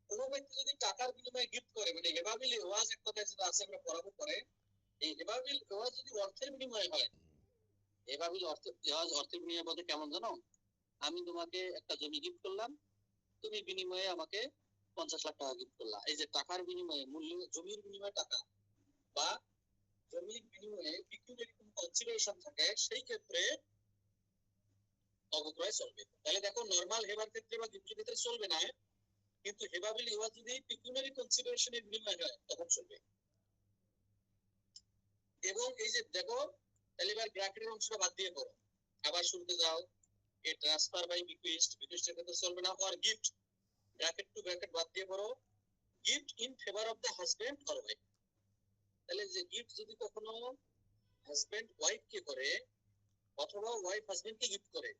কোন ব্যক্তি যদি টাকার বিনিময়ে গিফট করে, মানে হেবাবিল ওয়াজ এক কথায় যেটা আছে আমরা পড়াবো পরে, এই হেবাবিল ওয়াজ যদি অর্থের বিনিময়ে হয়, হেবাবিল ওয়াজ অর্থের বিনিময়ে বলতে কেমন জানো, আমি তোমাকে একটা জমি গিফট করলাম, তুমি বিনিময়ে আমাকে 50 লাখ টাকা গিফট করলা। এই যে টাকার বিনিময়ে, মূল্য জমির বিনিময়ে টাকা, বা জমির বিনিময়ে পিকিউনারি কোনো কনসিডারেশন থাকে, সেই ক্ষেত্রে অবক্রয় চলবে। তাহলে দেখো নরমাল হেবার ক্ষেত্রে বা গিফটের ক্ষেত্রে চলবে না, কিন্তু হেবাবিল হেবা যদি পিকিউনারি কনসিডারেশনের বিনিময়ে হয় তখন চলবে। এবং এই যে দেখো, তাহলে এবার ব্র্যাকেটের অংশটা বাদ দিয়ে করো, আবার শুরুতে যাও, এ ট্রান্সফার বাই বিকুইস্ট, বিকুইস্টের ক্ষেত্রে চলবে না। Or gift, bracket to bracket বাদ দিয়ে করো, gift in favour of the husband or wife. তাহলে যে গিফট যদি কখনো হাজবেন্ড ওয়াইফ কে করে অথবা ওয়াইফ হাজবেন্ড কে গিফট করে,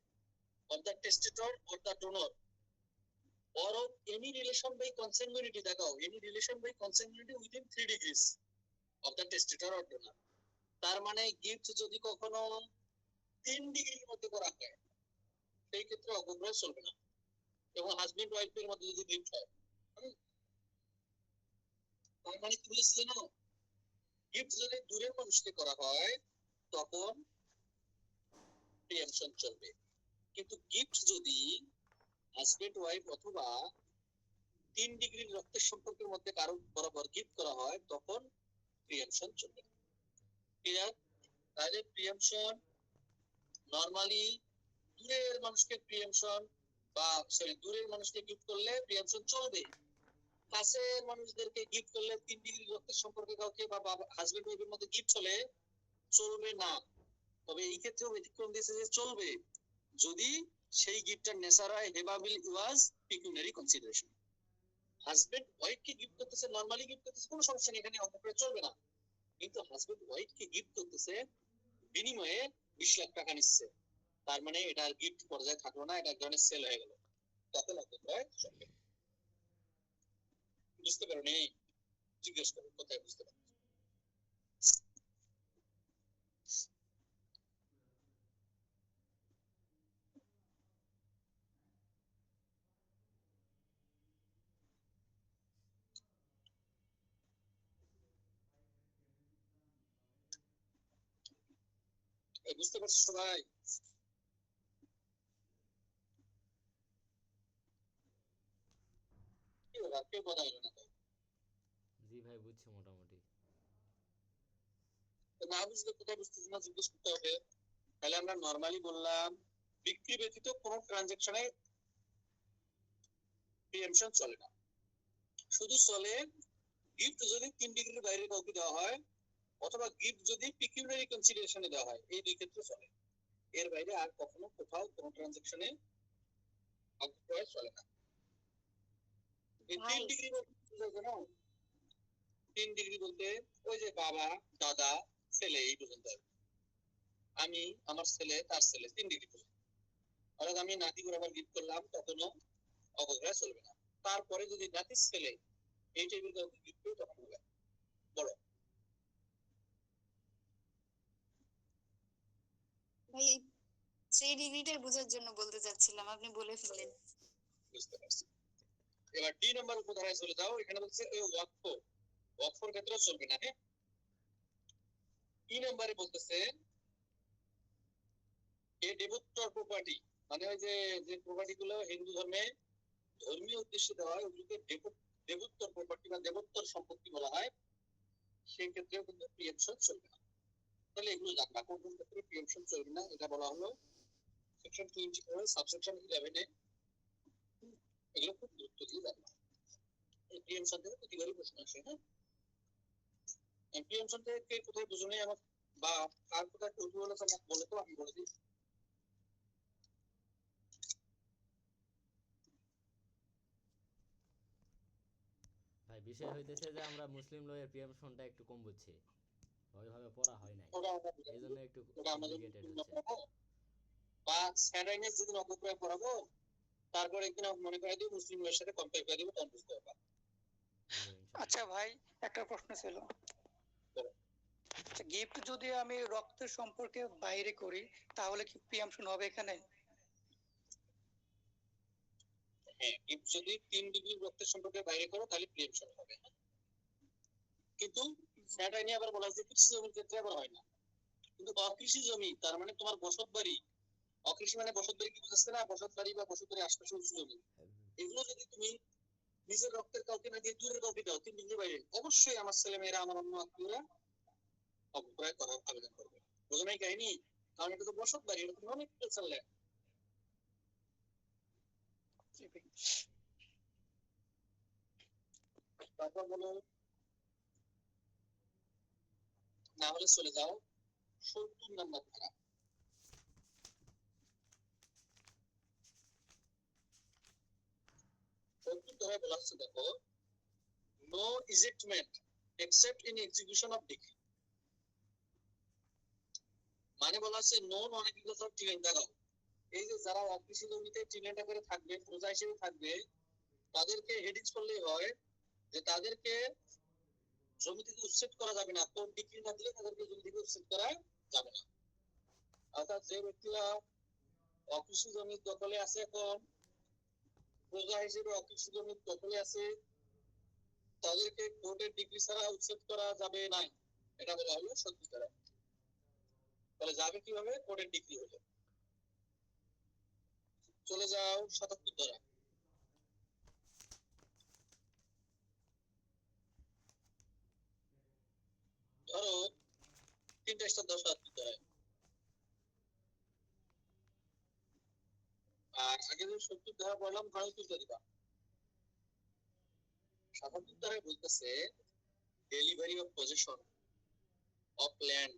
of the testator or the donor or of any relation by consanguinity, দেখাও any relation by consanguinity within 3 degrees of the testator or donor। তার মানে গিফট যদি কখনো 3 ডিগ্রির মধ্যে করা হয় সেই ক্ষেত্রে অপব্যয় চলবে না, এবং হাজবেন্ড ওয়াইফের মধ্যে যদি গিফট হয়। হুম, তার মানে কি বলেছি জানো, গিফট যদি দূরের মানুষকে করা হয় তখন প্রিএমশন চলবে, কিন্তু গিফট যদি হাজবেন্ড ওয়াইফ অথবা 3 ডিগ্রির রক্তের সম্পর্কের মধ্যে কারো বরাবর গিফট করা হয় তখন প্রিএমশন চলবে। ক্লিয়ার? তাহলে প্রিএমশন নরমালি দূরের মানুষকে প্রিএমশন বা সরি দূরের মানুষকে গিফট করলে প্রিএমশন চলবে, কাছের মানুষদেরকে গিফট করলে 3 ডিগ্রি রক্তের সম্পর্কে কাউকে বা হাজবেন্ড ওয়াইফের মধ্যে গিফট চলবে না। তবে এই ক্ষেত্রেও ব্যতিক্রম দিয়েছে যে চলবে যদি সেই গিফটের নেচার হয় হেভাবিল ওয়াজ পিকুনারি কনসিডারেশন। হাজবেন্ড ওয়াইফ কে গিফট করতেছে, নরমালি গিফট করতেছে, কোনো সমস্যা নেই, এখানে অপপ্রয়োগ চলবে না। কিন্তু হাজবেন্ড ওয়াইফ কে গিফট করতেছে, বিনিময়ে 20 লাখ টাকা নিচ্ছে, তার মানে এটা আর গিফট পর্যায়ে থাকলো না, এটা এক ধরনের সেল হয়ে গেল, তখন অপপ্রয়োগ চলবে। বুঝতে পারো নি? জিজ্ঞেস করো কোথায় বুঝতে পারো। বুঝতে পারছো সবাই? কি ব্যাপার, কেউ কথা বলে না তো? জি ভাই বুঝছি মোটামুটি। তো না বুঝলে কোথায় বুঝতেছি না জিজ্ঞেস করতে হবে। তাহলে আমরা নরমালি বললাম বিক্রি ব্যতীত কোনো ট্রানজাকশনে প্রিএমশন চলে না, শুধু চলে গিফট যদি 3 ডিগ্রির বাইরে কাউকে দেওয়া হয় অথবা গিফট যদি পিকিউনারি কনসিডারেশনে দেওয়া হয়, এই দুই ক্ষেত্রে চলে। এর বাইরে আর কখনো কোথাও কোনো ট্রানজাকশনে অপপ্রয়োগ চলে না। এই 3 ডিগ্রি বলতে 3 ডিগ্রি বলতে ওই যে বাবা দাদা ছেলে এই পর্যন্ত, আমি আমার ছেলে তার ছেলে 3 ডিগ্রি পর্যন্ত। অর্থাৎ আমি নাতি বরাবর গিফট করলাম তখনও অপপ্রয়োগ চলবে না। তারপরে যদি নাতির ছেলে এই টাইপের কাউকে গিফট করি তখন হবে। বলো ভাই 3 ডিগ্রিটাই বোঝার জন্য বলতে চাচ্ছিলাম, আপনি বলে ফেলেন। বুঝতে পারছি। এবার ডি নাম্বার উপধারায় চলে যাও, এখানে বলছে ওয়াকফের ক্ষেত্রে চলবে না। হ্যাঁ, ই নাম্বারে বলতেছে এ দেবোত্তর প্রপার্টি, মানে ওই যে যে প্রপার্টি গুলো হিন্দু ধর্মে ধর্মীয় উদ্দেশ্যে দেওয়া হয় ওগুলোকে দেবোত্তর প্রপার্টি বা দেবোত্তর সম্পত্তি বলা হয়, সেই ক্ষেত্রেও কিন্তু প্রিএমশন চলবে না। তাহলে এগুলো জানবা কোন কোন ক্ষেত্রে প্রিএমশন চলবে না, এটা বলা হলো সেকশন 24 সাবসেকশন 11 এ। এগুলো খুব গুরুত্ব দিয়ে জানবা, এই প্রিএমশন থেকে প্রতিবারই প্রশ্ন আসে। হ্যাঁ, প্রিএমশন থেকে কে কোথায় বুঝে নেই আমার বা কার কোথায় কৌতূহল আছে আমাকে বলে, তো আমি বলে দিই। ভাই বিষয় হইতেছে যে আমরা মুসলিম ল এর প্রিয়াম্পশনটা একটু কম বুঝছি, ওইভাবে পড়া হয় নাই, ওটা আমরা বুঝে এই নিই। জন্য একটু ওটা আমরা যদি কমপ্লিকেটেড হচ্ছে। পড়াবো বা স্যান্ডাইনেস যদি অপপ্রয়োগ করাবো, তারপরে একদিন মনে করে দিই মুসলিমের সাথে কম্পেয়ার করে দিব, তখন বুঝতে পারবা। জি ভাই, ইনশাআল্লাহ। আচ্ছা ভাই, একটা প্রশ্ন ছিল। গিফট যদি আমি রক্তের সম্পর্কে বাইরে করি তাহলে কি প্রিয়াম্পশন হবে এখানে? হ্যাঁ, গিফট যদি 3 ডিগ্রি রক্তের সম্পর্কে বাইরে করো তাহলে প্রিএমশন হবে, কিন্তু স্যান্ডাইনে আবার বলা হয়েছে কৃষি জমির ক্ষেত্রে আবার হয় না। কিন্তু অকৃষি জমি, তার মানে তোমার বসত বাড়ি, অকৃষি মানে বসত বাড়ি কি বুঝাচ্ছে না, বসত বাড়ি বা বসত বাড়ির আশপাশে উঁচু জমি, এগুলো যদি তুমি নিজের রক্তের কাউকে না দিয়ে দূরের কাউকে দাও 3 ডিগ্রি বাইরে, অবশ্যই আমার ছেলে মেয়েরা আমার অন্য আত্মীয়রা অপপ্রয়োগ করার আবেদন করবে। বোঝো নাই কাহিনী? কারণ এটা তো বসত বাড়ি, এটা তো অনেক চললে। তারপর বলো, না হলে চলে যাও 70 নাম্বার ধারা। 70 ধারায় বলা হচ্ছে দেখো, no ejectment except in execution of decree. মানে বলা হচ্ছে নো নন এগ্রিকালচার টিলেন্ট। দেখো এই যে যারা অকৃষি জমিতে টিলেন্ট করে থাকবে, প্রজা হিসেবে থাকবে, তাদেরকে হেডিংস করলেই হয় যে তাদেরকে জমি থেকে উচ্ছেদ করা যাবে না, কোর্ট ডিক্রি না দিলে তাদেরকে জমি থেকে উচ্ছেদ করা যাবে না। অর্থাৎ যে ব্যক্তিরা অকৃষি জমির দখলে আছে, এখন প্রজা হিসেবে অকৃষি জমির দখলে আছে, তাদেরকে কোর্টের ডিগ্রি ছাড়া উচ্ছেদ করা যাবে না, এটা বলা হলো 70 ধারা। তাহলে যাবে কিভাবে? কোর্টের ডিগ্রি হলে। চলে যাও 77 ধারা। ধরো তিনটা স্টার 77 ধারায়, আর আগে যে 70 ধারা পড়লাম ঘরে তুলতে দিবা। 77 ধারায় বলতেছে delivery of position of land,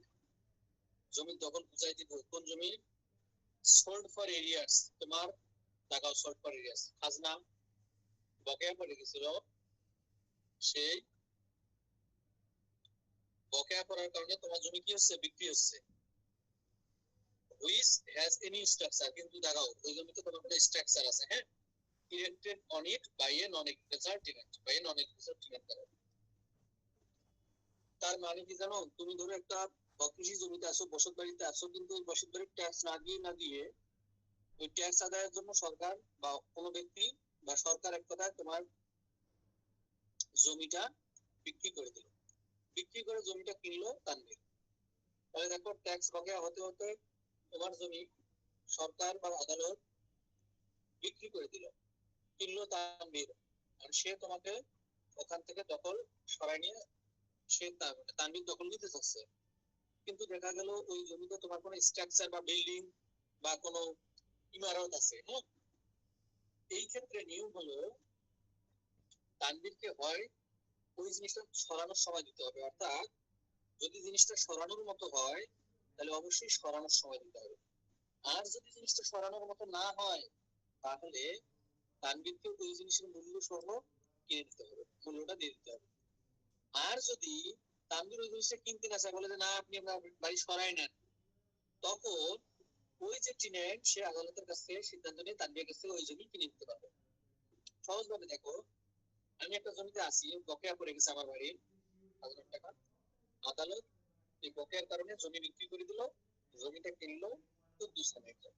জমি দখল বুঝাই দিব। কোন জমি? সোল্ড ফর এরিয়াস, তোমার টাকা সোল্ড ফর এরিয়াস, খাজনা বকেয়া পড়ে গেছিল, সেই বকেয়া করার কারণে তোমার জমি কি হচ্ছে? বিক্রি হচ্ছে। হুইচ হ্যাজ এনি স্ট্রাকচার, কিন্তু দেখাও ওই জমিতে তোমার কোনো স্ট্রাকচার আছে, হ্যাঁ, erected on it by a non-agricultural tenant, by a non-agricultural tenant দ্বারা। তার মানে কি জানো? তুমি ধরো একটা অকৃষি জমিতে আছো, বসত বাড়িতে আছো, কিন্তু ওই বসত বাড়ির ট্যাক্স না দিয়ে ওই ট্যাক্স আদায়ের জন্য সরকার বা কোনো ব্যক্তি বা সরকার এক কথায় তোমার জমিটা বিক্রি করে দিল, বিক্রি করে জমিটা কিনলো তানভীর। তাহলে দেখো ট্যাক্স বকেয়া হতে হতে তোমার জমি সরকার বা আদালত বিক্রি করে দিল, কিনলো তানভীর, আর সে তোমাকে ওখান থেকে দখল সরাই নিয়ে সে তানভীর দখল নিতে চাচ্ছে। কিন্তু দেখা গেল ওই জমিতে তোমার কোনো স্ট্রাকচার বা বিল্ডিং বা কোনো ইমারত আছে, হ্যাঁ। এই ক্ষেত্রে নিয়ম হলো তানভীরকে হয় ওই জিনিসটা সরানোর সময় দিতে হবে, অর্থাৎ যদি জিনিসটা সরানোর মতো হয় তাহলে অবশ্যই সরানোর সময় দিতে হবে। আর যদি জিনিসটা সরানোর মতো না হয় তাহলে তানভীরকে ওই জিনিসের মূল্য সহ কিনে দিতে হবে, মূল্যটা দিয়ে দিতে হবে। আর যদি তানভীর ওই জিনিসটা কিনতে না চায়, বলে যে না আপনি আপনার বাড়ি সরাই নেন, তখন ওই যে টিনেন্ট সে আদালতের কাছ থেকে সিদ্ধান্ত নিয়ে তানভীরের কাছ থেকে ওই জমি কিনে নিতে পারবে। সহজভাবে দেখো, আমি একটা জমিতে আছি, বকেয়া পড়ে গেছে আমার বাড়ির 1000 টাকা, আদালত এই বকেয়ার কারণে জমি বিক্রি করে দিল, জমিটা কিনলো কুদ্দুস নামে একজন।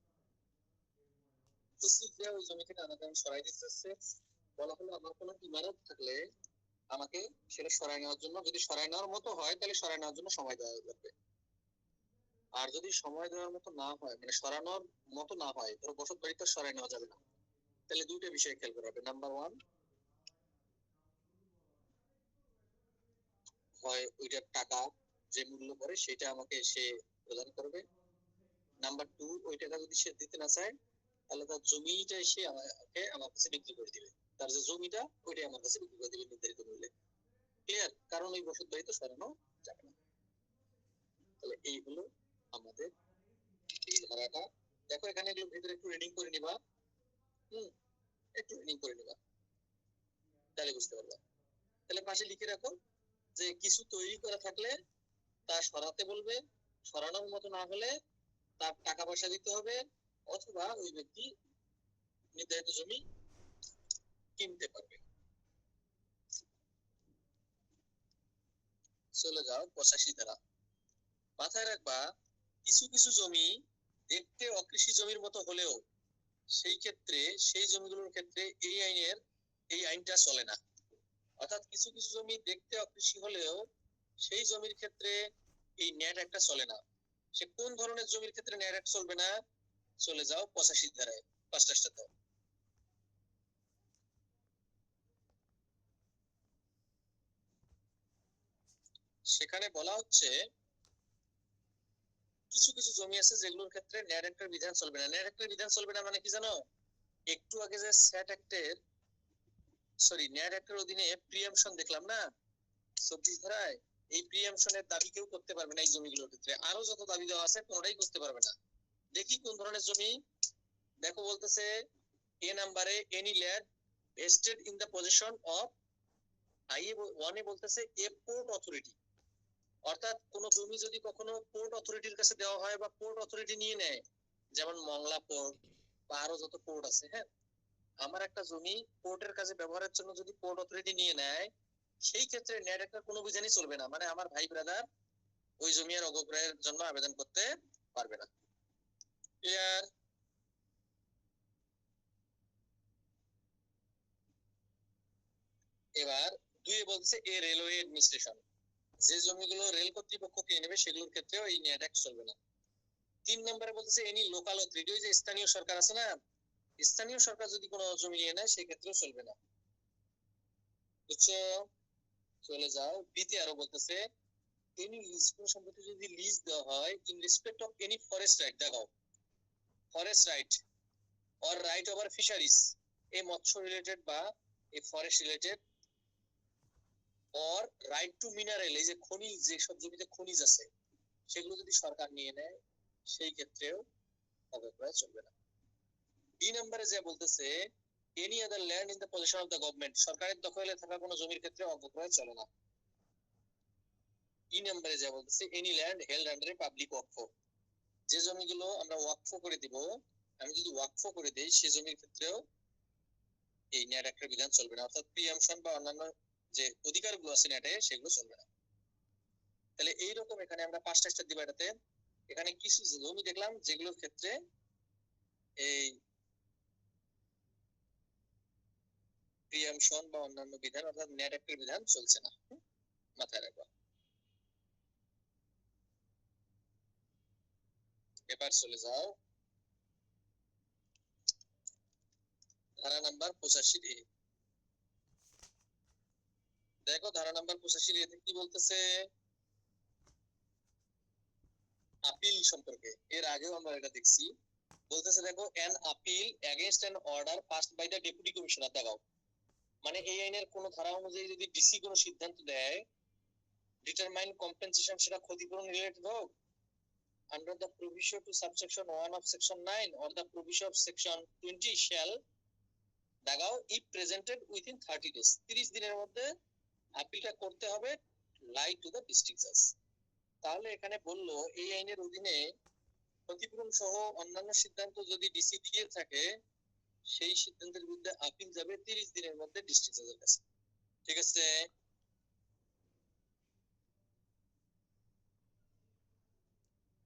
কুদ্দুস যে ওই জমি থেকে আমাকে আমি সরাই দিতে চাচ্ছে, বলা হলো আমার কোনো ইমারত থাকলে আমাকে সেটা সরাই নেওয়ার জন্য, যদি সরাই নেওয়ার মতো হয় তাহলে সরাই নেওয়ার জন্য সময় দেওয়া যাবে। আর যদি সময় দেওয়ার মতো না হয়, মানে সরানোর মতো না হয়, ধরো বসত বাড়িতে সরাই নেওয়া যাবে না, তাহলে দুইটা বিষয় খেয়াল করা হবে। নাম্বার ওয়ান, হয় ওইটার টাকা যে মূল্য করে সেটা আমাকে সে প্রদান করবে। নাম্বার টু, ওই টাকা যদি সে দিতে না চায় তাহলে তার জমিটা সে আমাকে আমার কাছে বিক্রি করে দিবে, তার যে জমিটা ওইটাই আমার কাছে বিক্রি করে দিবে নির্ধারিত মূল্যে। ক্লিয়ার? কারণ ওই বসত বাড়ি তো সরানো যাবে না। তাহলে এই হলো আমাদের এই ধারাটা। দেখো এখানে এগুলো ভিতরে একটু রিডিং করে নিবা, একটু রিডিং করে নিবা, তাহলে বুঝতে পারবা। তাহলে পাশে লিখে রাখো যে কিছু তৈরি করা থাকলে তা সরাতে বলবে, সরানোর মতো না হলে তার টাকা পয়সা দিতে হবে, অথবা ওই ব্যক্তি নির্ধারিত জমি কিনতে পারবে। চলে যাও 85 ধারা। মাথায় রাখবা কিছু কিছু জমি দেখতে অকৃষি জমির মতো হলেও সেই ক্ষেত্রে সেই জমিগুলোর ক্ষেত্রে এই আইনটা চলে না। অর্থাৎ কিছু কিছু জমি দেখতে অকৃষি হলেও সেই জমির ক্ষেত্রে এই ন্যাট একটা চলে না। সে কোন ধরনের জমির ক্ষেত্রে ন্যাট একটা চলবে না? চলে যাও 85 ধারায়, পাঁচটা দাও। সেখানে বলা হচ্ছে কিছু কিছু জমি আছে যেগুলোর ক্ষেত্রে ন্যাট একটা বিধান চলবে না। ন্যাট একটা বিধান চলবে না মানে কি জানো? একটু আগে যে স্যাট অ্যাক্টের ন্যাট অ্যাক্টের অধীনে প্রিএমশন দেখলাম না 24 ধারায়, এই প্রিএমশনের দাবি কেউ করতে পারবে না এই জমিগুলোর ক্ষেত্রে। আরো যত দাবি দেওয়া আছে কোনোটাই করতে পারবে না। দেখি কোন ধরনের জমি। দেখো বলতেছে এ নাম্বারে any land vested in the position of IA 1 বলতেছে এ পোর্ট অথরিটি, অর্থাৎ কোন জমি যদি কখনো পোর্ট অথরিটির কাছে দেওয়া হয় বা পোর্ট অথরিটি নিয়ে নেয়, যেমন মংলা পোর্ট বা আরো যত পোর্ট আছে, হ্যাঁ, আমার একটা জমি পোর্টের কাছে ব্যবহারের জন্য যদি পোর্ট অথরিটি নিয়ে নেয়, সেই ক্ষেত্রে নেট একটা কোনো বিধানই চলবে না, মানে আমার ভাই ব্রাদার ওই জমি আর অগক্রয়ের জন্য আবেদন করতে পারবে না। ক্লিয়ার? এবার 2 বলছে এ রেলওয়ে অ্যাডমিনিস্ট্রেশন, যে জমিগুলো রেল কর্তৃপক্ষ কিনে নেবে সেগুলোর ক্ষেত্রেও এই নেট অ্যাক্ট চলবে না। 3 নম্বরে বলতেছে এনি লোকাল অথরিটি, ওই যে স্থানীয় সরকার আছে না, স্থানীয় সরকার যদি কোনো জমি নিয়ে নেয় সেই ক্ষেত্রেও চলবে না। বুঝছো? চলে যাও বিতে, আরো বলতেছে এনি লিজ, কোন সম্পত্তি যদি লিজ দেওয়া হয় in respect of any forest right, দেখাও forest right or right over fisheries, এই মৎস্য রিলেটেড বা এই forest related, or right to mineral, এই যে খনিজ, যে সব জমিতে খনিজ আছে সেগুলো যদি সরকার নিয়ে নেয় সেই ক্ষেত্রেও অবক্রয় চলবে না। 2 নম্বরে যে বলতেছে any other land in the position of the government, সরকারের দখলে থাকা কোনো জমির ক্ষেত্রে অবক্রয় চলে না। 3 নম্বরে যে বলতেছে any land held under a public waqf, যে জমিগুলো আমরা ওয়াকফ করে দিব, আমি যদি ওয়াকফ করে দেই সেই জমির ক্ষেত্রেও এই নেট একটা বিধান চলবে না, অর্থাৎ প্রিএমশন বা অন্যান্য যে অধিকারগুলো আছে নেটে সেগুলো চলবে না। তাহলে এইরকম এখানে আমরা 5টা স্টেপ দিব এটাতে। এখানে কিছু জমি দেখলাম যেগুলোর ক্ষেত্রে এই প্রিএমশন বা অন্যান্য বিধান অর্থাৎ নেট একটা বিধান চলছে না, মাথায় রাখবা। এবার চলে যাও ধারা নাম্বার 85 এ। দেখো ধারা নাম্বার 85 এতে কি বলতেছে আপিল সম্পর্কে, এর আগেও আমরা এটা দেখছি। বলতেছে দেখো an appeal against an order passed by the deputy commissioner, দেখাও মানে এই আইনের কোন ধারা অনুযায়ী যদি ডিসি কোনো সিদ্ধান্ত দেয়, ডিটারমাইন কম্পেনসেশন, সেটা ক্ষতিপূরণ রিলেটেড হোক, under the provision to subsection 1 of section 9 or the provision of section 20 shall, দেখাও if presented within 30 days, 30 দিনের মধ্যে আপিলটা করতে হবে, লাই টু দ্য ডিস্ট্রিক্ট জাজ। তাহলে এখানে বললো এই আইনের অধীনে ক্ষতিপূরণ সহ অন্যান্য সিদ্ধান্ত যদি ডিসি দিয়ে থাকে সেই সিদ্ধান্তের বিরুদ্ধে আপিল যাবে 30 দিনের মধ্যে ডিস্ট্রিক্ট জাজের কাছে। ঠিক আছে?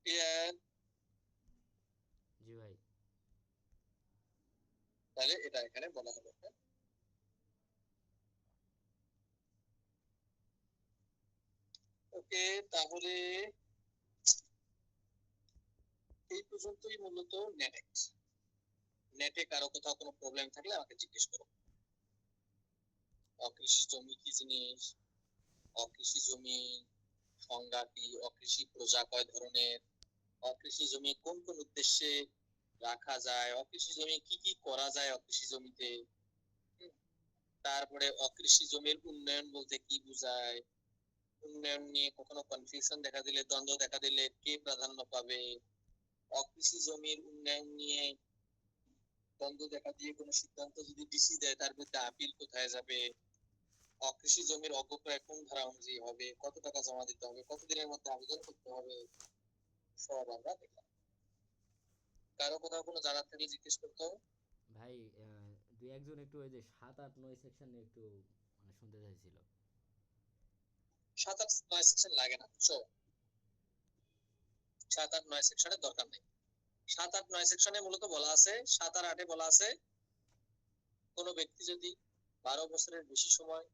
ক্লিয়ার? জি ভাই। তাহলে এটা এখানে বলা হলো। ওকে, তাহলে এই পর্যন্তই মূলত নেটে। নেটে কারো কোথাও কোনো প্রবলেম থাকলে আমাকে জিজ্ঞেস করো। অকৃষি জমি কি জিনিস, অকৃষি জমি সংজ্ঞা কি, অকৃষি প্রজা কয় ধরনের, অকৃষি জমি কোন কোন উদ্দেশ্যে রাখা যায়, অকৃষি জমি কি কি করা যায় অকৃষি জমিতে, তারপরে অকৃষি জমির উন্নয়ন বলতে কি বোঝায়, উন্নয়ন নিয়ে কখনো কনফিউশন দেখা দিলে, দ্বন্দ্ব দেখা দিলে কে প্রাধান্য পাবে, অকৃষি জমির উন্নয়ন নিয়ে দ্বন্দ্ব দেখা দিয়ে কোনো সিদ্ধান্ত যদি ডিসি দেয় তার বিরুদ্ধে আপিল কোথায় যাবে, অকৃষি জমির অপক্রয় কোন ধারা অনুযায়ী হবে, কত টাকা জমা দিতে হবে, কতদিনের মধ্যে আবেদন করতে হবে, সব আমরা দেখলাম। কারো কোথাও কোনো জানার থাকলে জিজ্ঞেস করতে হবে। ভাই দুই একজন একটু ওই যে 7, 8, 9 সেকশন নিয়ে একটু মানে শুনতে চাইছিল। 7, 8, 9 সেকশন লাগে না, বুঝছো? 7, 8, 9 সেকশনের দরকার নেই। 7, 8, 9 সেকশনে মূলত বলা আছে, 7 আর 8 বলা আছে কোনো ব্যক্তি যদি 12 বছরের বেশি সময়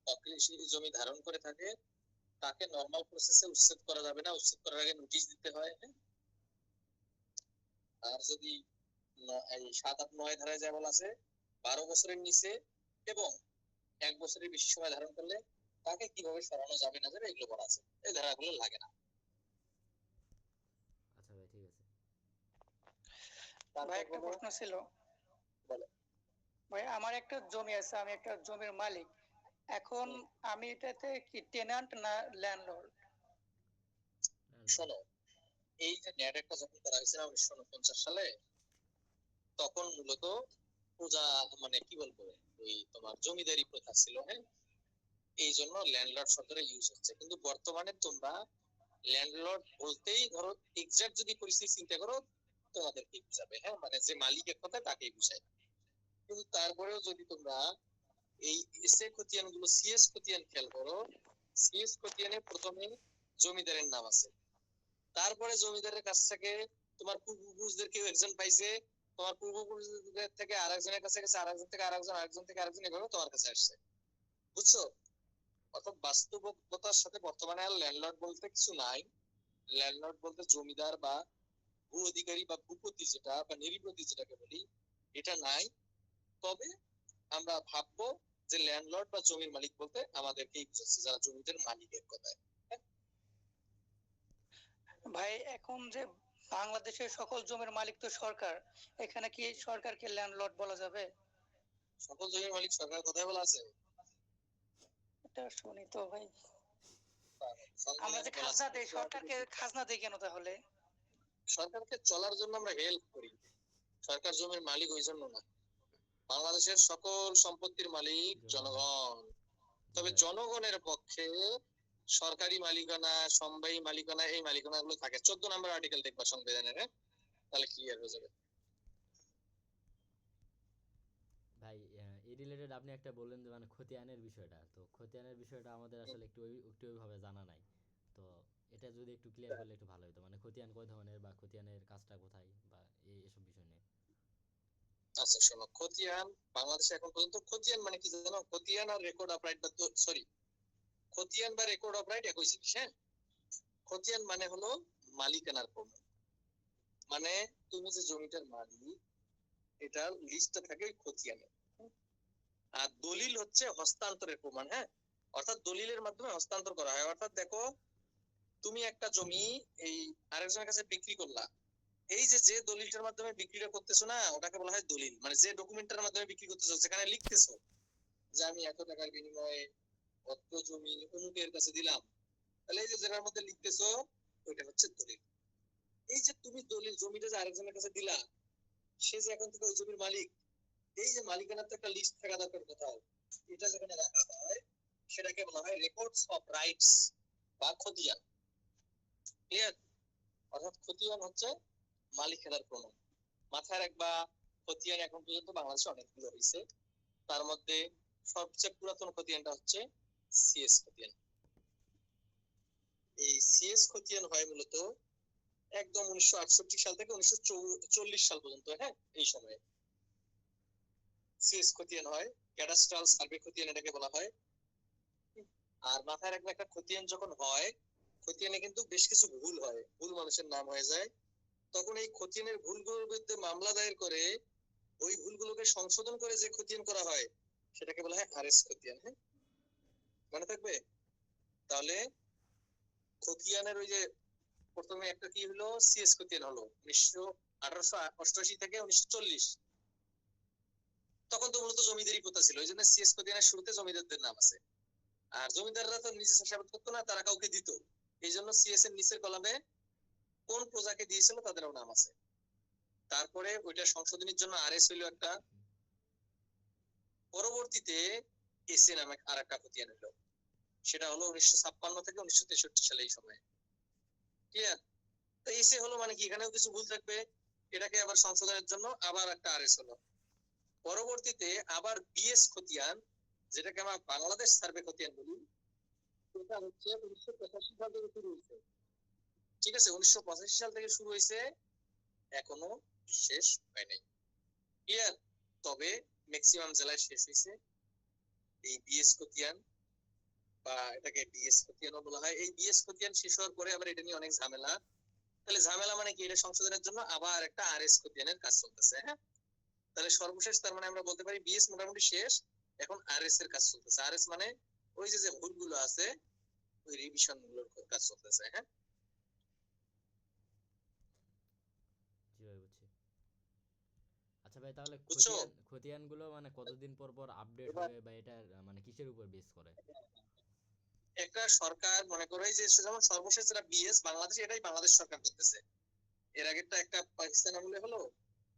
অকৃষি জমি ধারণ করে থাকে তাকে নরমাল প্রসেসে উচ্ছেদ করা যাবে না, উচ্ছেদ করার আগে নোটিশ দিতে হয়। আর যদি এই 7, 8, 9 ধারায় যা বলা আছে 12 বছরের নিচে এবং 1 বছরের বেশি সময় ধারণ করলে তাকে কিভাবে সরানো যাবে না যাবে এগুলো বলা আছে, এই ধারাগুলো লাগে না। আচ্ছা ভাই, ঠিক আছে। ভাই একটা প্রশ্ন ছিল। বলো। ভাই আমার একটা জমি আছে, আমি একটা জমির মালিক, এখন আমি এটাতে কি টেনান্ট না ল্যান্ডলর্ড? শোনো, এই যে নেট একটা যখন করা হয়েছিল 1949 সালে, তখন মূলত প্রজা মানে কি বলবো ওই তোমার জমিদারি প্রথা ছিল, হ্যাঁ, এই জন্য ল্যান্ডলর্ড শব্দটা ইউজ হচ্ছে। কিন্তু বর্তমানে তোমরা ল্যান্ডলর্ড বলতেই ধরো এক্সাক্ট যদি পরিস্থিতি চিন্তা করো তোমাদেরকে বুঝাবে, হ্যাঁ, মানে যে মালিক এক কথায় তাকেই বুঝায়। কিন্তু তারপরেও যদি তোমরা এই এসএ খতিয়ান গুলো সিএস খতিয়ান খেয়াল করো, সিএস খতিয়ানে প্রথমে জমিদারের নাম আছে, তারপরে জমিদারের কাছ থেকে তোমার পূর্বপুরুষদের কেউ একজন পাইছে, তোমার পূর্বপুরুষদের থেকে আরেকজনের কাছে গেছে, আরেকজন থেকে আরেকজন, আরেকজন থেকে আরেকজন, এভাবে তোমার কাছে আসছে। বুঝছো? অর্থাৎ বাস্তবতার সাথে বর্তমানে আর ল্যান্ডলর্ড বলতে কিছু নাই। ল্যান্ডলর্ড বলতে জমিদার বা ভূ অধিকারী বা ভূপতি যেটা বা নিরিপতি যেটাকে বলি, এটা নাই। তবে আমরা ভাববো যে ল্যান্ডলর্ড বা জমির মালিক বলতে আমাদেরকেই বুঝাচ্ছে, যারা জমিদের মালিকের কথায়। ভাই এখন যে বাংলাদেশের সকল জমির মালিক তো সরকার, এখানে কি সরকারকে ল্যান্ডলর্ড বলা যাবে? সকল জমির মালিক সরকারের কথাই বলা আছে? এটা শুনি তো ভাই। আমরা যে সংবিধানে বলা খাজনা আছে। দেই, সরকারকে খাজনা দেই কেন তাহলে? সরকারকে চলার জন্য আমরা হেল্প করি, সরকার জমির মালিক ওই জন্য না। বাংলাদেশের সকল সম্পত্তির মালিক জনগণ। তবে ভাই, জনগণের পক্ষে সরকারি মালিকানা, সমবায়ী মালিকানা, এই মালিকানা গুলো থাকে। 14 নম্বর আর্টিকেল দেখবা সংবিধানের, হ্যাঁ, তাহলে ক্লিয়ার হয়ে যাবে। ভাই এই রিলেটেড আপনি একটা বললেন যে মানে খতিয়ানের বিষয়টা, তো খতিয়ানের বিষয়টা আমাদের আসলে একটু ওইভাবে জানা নাই। তো এটা যদি একটু ক্লিয়ার করলে একটু ভালো হতো, মানে খতিয়ান কয় ধরনের বা খতিয়ানের কাজটা কোথায় বা এসব বিষয় নিয়ে। আচ্ছা শোনো, খতিয়ান বাংলাদেশে এখন পর্যন্ত খতিয়ান মানে কি জানো? খতিয়ান আর রেকর্ড অফ রাইট বা সরি, খতিয়ান বা রেকর্ড অফ রাইট একই জিনিস, হ্যাঁ। খতিয়ান মানে হলো মালিকানার প্রমাণ, মানে তুমি যে জমিটার মালিক এটার লিস্টটা থাকে ওই খতিয়ানে। আর দলিল হচ্ছে হস্তান্তরের প্রমাণ, হ্যাঁ, অর্থাৎ দলিলের মাধ্যমে হস্তান্তর করা হয়। অর্থাৎ দেখো, তুমি একটা জমি এই আরেকজনের কাছে বিক্রি করলা, এই যে যে দলিলটার মাধ্যমে বিক্রিটা করতেছো না, ওটাকে বলা হয় দলিল। মানে যে ডকুমেন্টের মাধ্যমে বিক্রি করতেছো, যেখানে লিখতেছো যে আমি এত টাকার বিনিময়ে অত জমি অমুকের কাছে দিলাম, তাহলে এই যে যেটার মধ্যে লিখতেছো ওইটা হচ্ছে দলিল। এই যে তুমি দলিল জমিটা যে আরেকজনের কাছে দিলা, সে যে এখন থেকে ওই জমির মালিক, এই যে মালিকানার তো একটা লিস্ট থাকা দরকার কোথাও, এটা যেখানে রাখা হয় সেটাকে বলা হয় রেকর্ডস অফ রাইটস বা খতিয়ান। ক্লিয়ার? অর্থাৎ খতিয়ান হচ্ছে মালিকানার প্রমাণ। মাথায় রাখবা, খতিয়ান এখন পর্যন্ত বাংলাদেশে অনেকগুলো হয়েছে। তার মধ্যে সবচেয়ে পুরাতন খতিয়ানটা হচ্ছে সিএস খতিয়ান। এই সিএস খতিয়ান হয় মূলত একদম 1968 সাল থেকে 1940 সাল পর্যন্ত, হ্যাঁ, এই সময়ে সিএস খতিয়ান হয়। ক্যাডাস্ট্রাল সার্ভে খতিয়ান এটাকে বলা হয়। আর মাথায় রাখবে, একটা খতিয়ান যখন হয়, খতিয়ানে কিন্তু বেশ কিছু ভুল হয়, ভুল মানুষের নাম হয়ে যায়। তখন এই খতিয়ানের ভুলগুলোর বিরুদ্ধে মামলা দায়ের করে ওই ভুলগুলোকে সংশোধন করে যে খতিয়ান করা হয় সেটাকে বলা হয় আরএস খতিয়ান, হ্যাঁ, মনে থাকবে। তাহলে খতিয়ানের ওই যে প্রথমে একটা কি হলো, সিএস খতিয়ান হলো 1888 থেকে 1940। তখন তো মূলত জমিদারি প্রথা ছিল, ওই জন্য সিএস খতিয়ানের শুরুতে জমিদারদের নাম আছে। আর জমিদাররা তো নিজে চাষাবাদ করতো না, তারা কাউকে দিত। এই জন্য সিএস এর নিচের কলামে কোন প্রজাকে দিয়েছিল তাদেরও নাম আছে। তারপরে ওইটা সংশোধনীর জন্য আরএস হইলো একটা। পরবর্তীতে এসএ নামে আর একটা খতিয়ান হলো, সেটা হলো 1956 থেকে 1963 সালে, এই সময়। ক্লিয়ার? তো এসএ হলো মানে কি, এখানেও কিছু ভুল থাকবে, এটাকে আবার সংশোধনের জন্য আবার একটা আরএস হলো। পরবর্তীতে আবার বিএস খতিয়ান, যেটাকে আমরা বাংলাদেশ সার্ভে খতিয়ান বলি, এটা হচ্ছে 1985 সাল থেকে শুরু হয়েছে। ঠিক আছে, 1985 সাল থেকে শুরু হয়েছে, এখনো শেষ হয় নাই। ক্লিয়ার? তবে ম্যাক্সিমাম জেলায় শেষ হয়েছে। এই বিএস খতিয়ান বা এটাকে বিএস খতিয়ানও বলা হয়। এই বিএস খতিয়ান শেষ হওয়ার পরে আবার এটা নিয়ে অনেক ঝামেলা। তাহলে ঝামেলা মানে কি, এটা সংশোধনের জন্য আবার একটা আরএস খতিয়ানের কাজ চলতেছে, হ্যাঁ। তাহলে সর্বশেষ তার মানে আমরা বলতে পারি বিএস মোটামুটি শেষ, এখন আরএস এর কাজ চলতেছে। আরএস মানে ওই যে যে ভুলগুলো আছে ওই রিভিশন গুলোর কাজ চলতেছে, হ্যাঁ। জি ভাই, বুঝছি। আচ্ছা ভাই, তাহলে বুঝছো? খতিয়ান গুলো মানে কতদিন পর পর আপডেট এবার হয় বা এটা মানে কিসের উপর বেস করে? একটা সরকার মনে করো, এই যে যেমন সর্বশেষ যেটা বিএস বাংলাদেশ, এটাই বাংলাদেশ সরকার করতেছে। এর আগেরটা একটা পাকিস্তান আমলে হলো,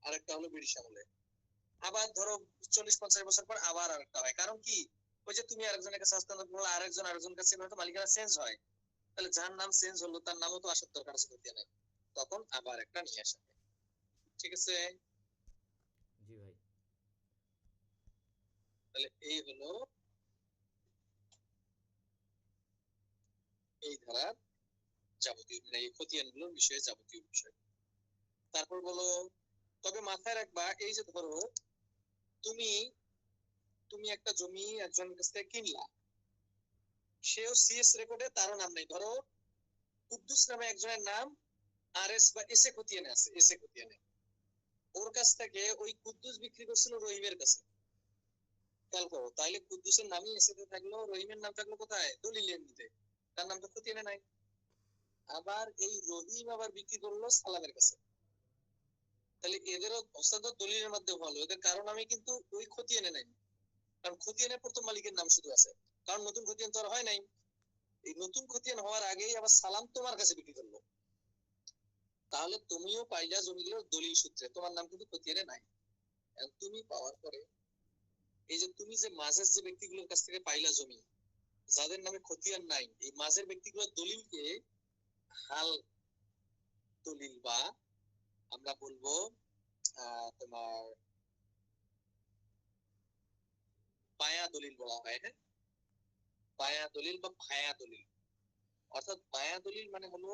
আরেকটা হলো ব্রিটিশ আমলে। আবার ধরো 40-50 বছর পর আবার আরেকটা হয়। কারণ কি, ওই যে তুমি আরেকজনের কাছে হস্তান্তর করলে আরেকজন কাছে তো মালিকানা চেঞ্জ হয়, তাহলে যার নাম চেঞ্জ হলো তার নামও তো আসার দরকার আছে খতিয়ানে, তখন আবার একটা নিয়ে আসা হয়। ঠিক আছে, জি ভাই। তাহলে এই হলো এই ধারার যাবতীয় মানে এই খতিয়ানগুলোর বিষয়ে যাবতীয় বিষয়। তারপর বলো, তবে মাথায় রাখবা এই যে ধরো তুমি তুমি একটা জমি একজনের কাছ থেকে কিনলা, সেও সিএস রেকর্ডে তারও নাম নেই, ধরো কুদ্দুস নামে একজনের নাম আর এস বা এসে খতিয়ানে আছে, এসে খতিয়ানে ওর কাছ থেকে ওই কুদ্দুস বিক্রি করছিল রহিমের কাছে। খেয়াল করো, তাইলে কুদ্দুসের নামই এসেতে থাকলো, রহিমের নাম থাকলো কোথায়, দলিলের মধ্যে, তার নাম তো খতিয়ানে নাই। আবার এই রহিম আবার বিক্রি করলো সালামের কাছে, তাহলে এদেরও হস্তান্তর দলিলের মাধ্যমে হলো, এদের কারণ আমি কিন্তু ওই খতিয়ানে নাই, কারণ খতিয়ানে প্রথম মালিকের নাম শুধু আছে, কারণ নতুন খতিয়ান তো আর হয় নাই। এই নতুন খতিয়ান হওয়ার আগেই আবার সালাম তোমার কাছে বিক্রি করলো, তাহলে তুমিও পাইলা জমিগুলো দলিল সূত্রে, তোমার নাম কিন্তু খতিয়ানে নাই। তুমি পাওয়ার পরে এই যে তুমি যে মাঝের যে ব্যক্তিগুলোর কাছ থেকে পাইলা জমি, যাদের নামে খতিয়ান নাই, এই মাঝের ব্যক্তিগুলোর দলিলকে হাল দলিল বা আমরা বলবো তোমার পায়া দলিল বলা হয়। হ্যাঁ, পায়া দলিল বা ভায়া দলিল। অর্থাৎ পায়া দলিল মানে হলো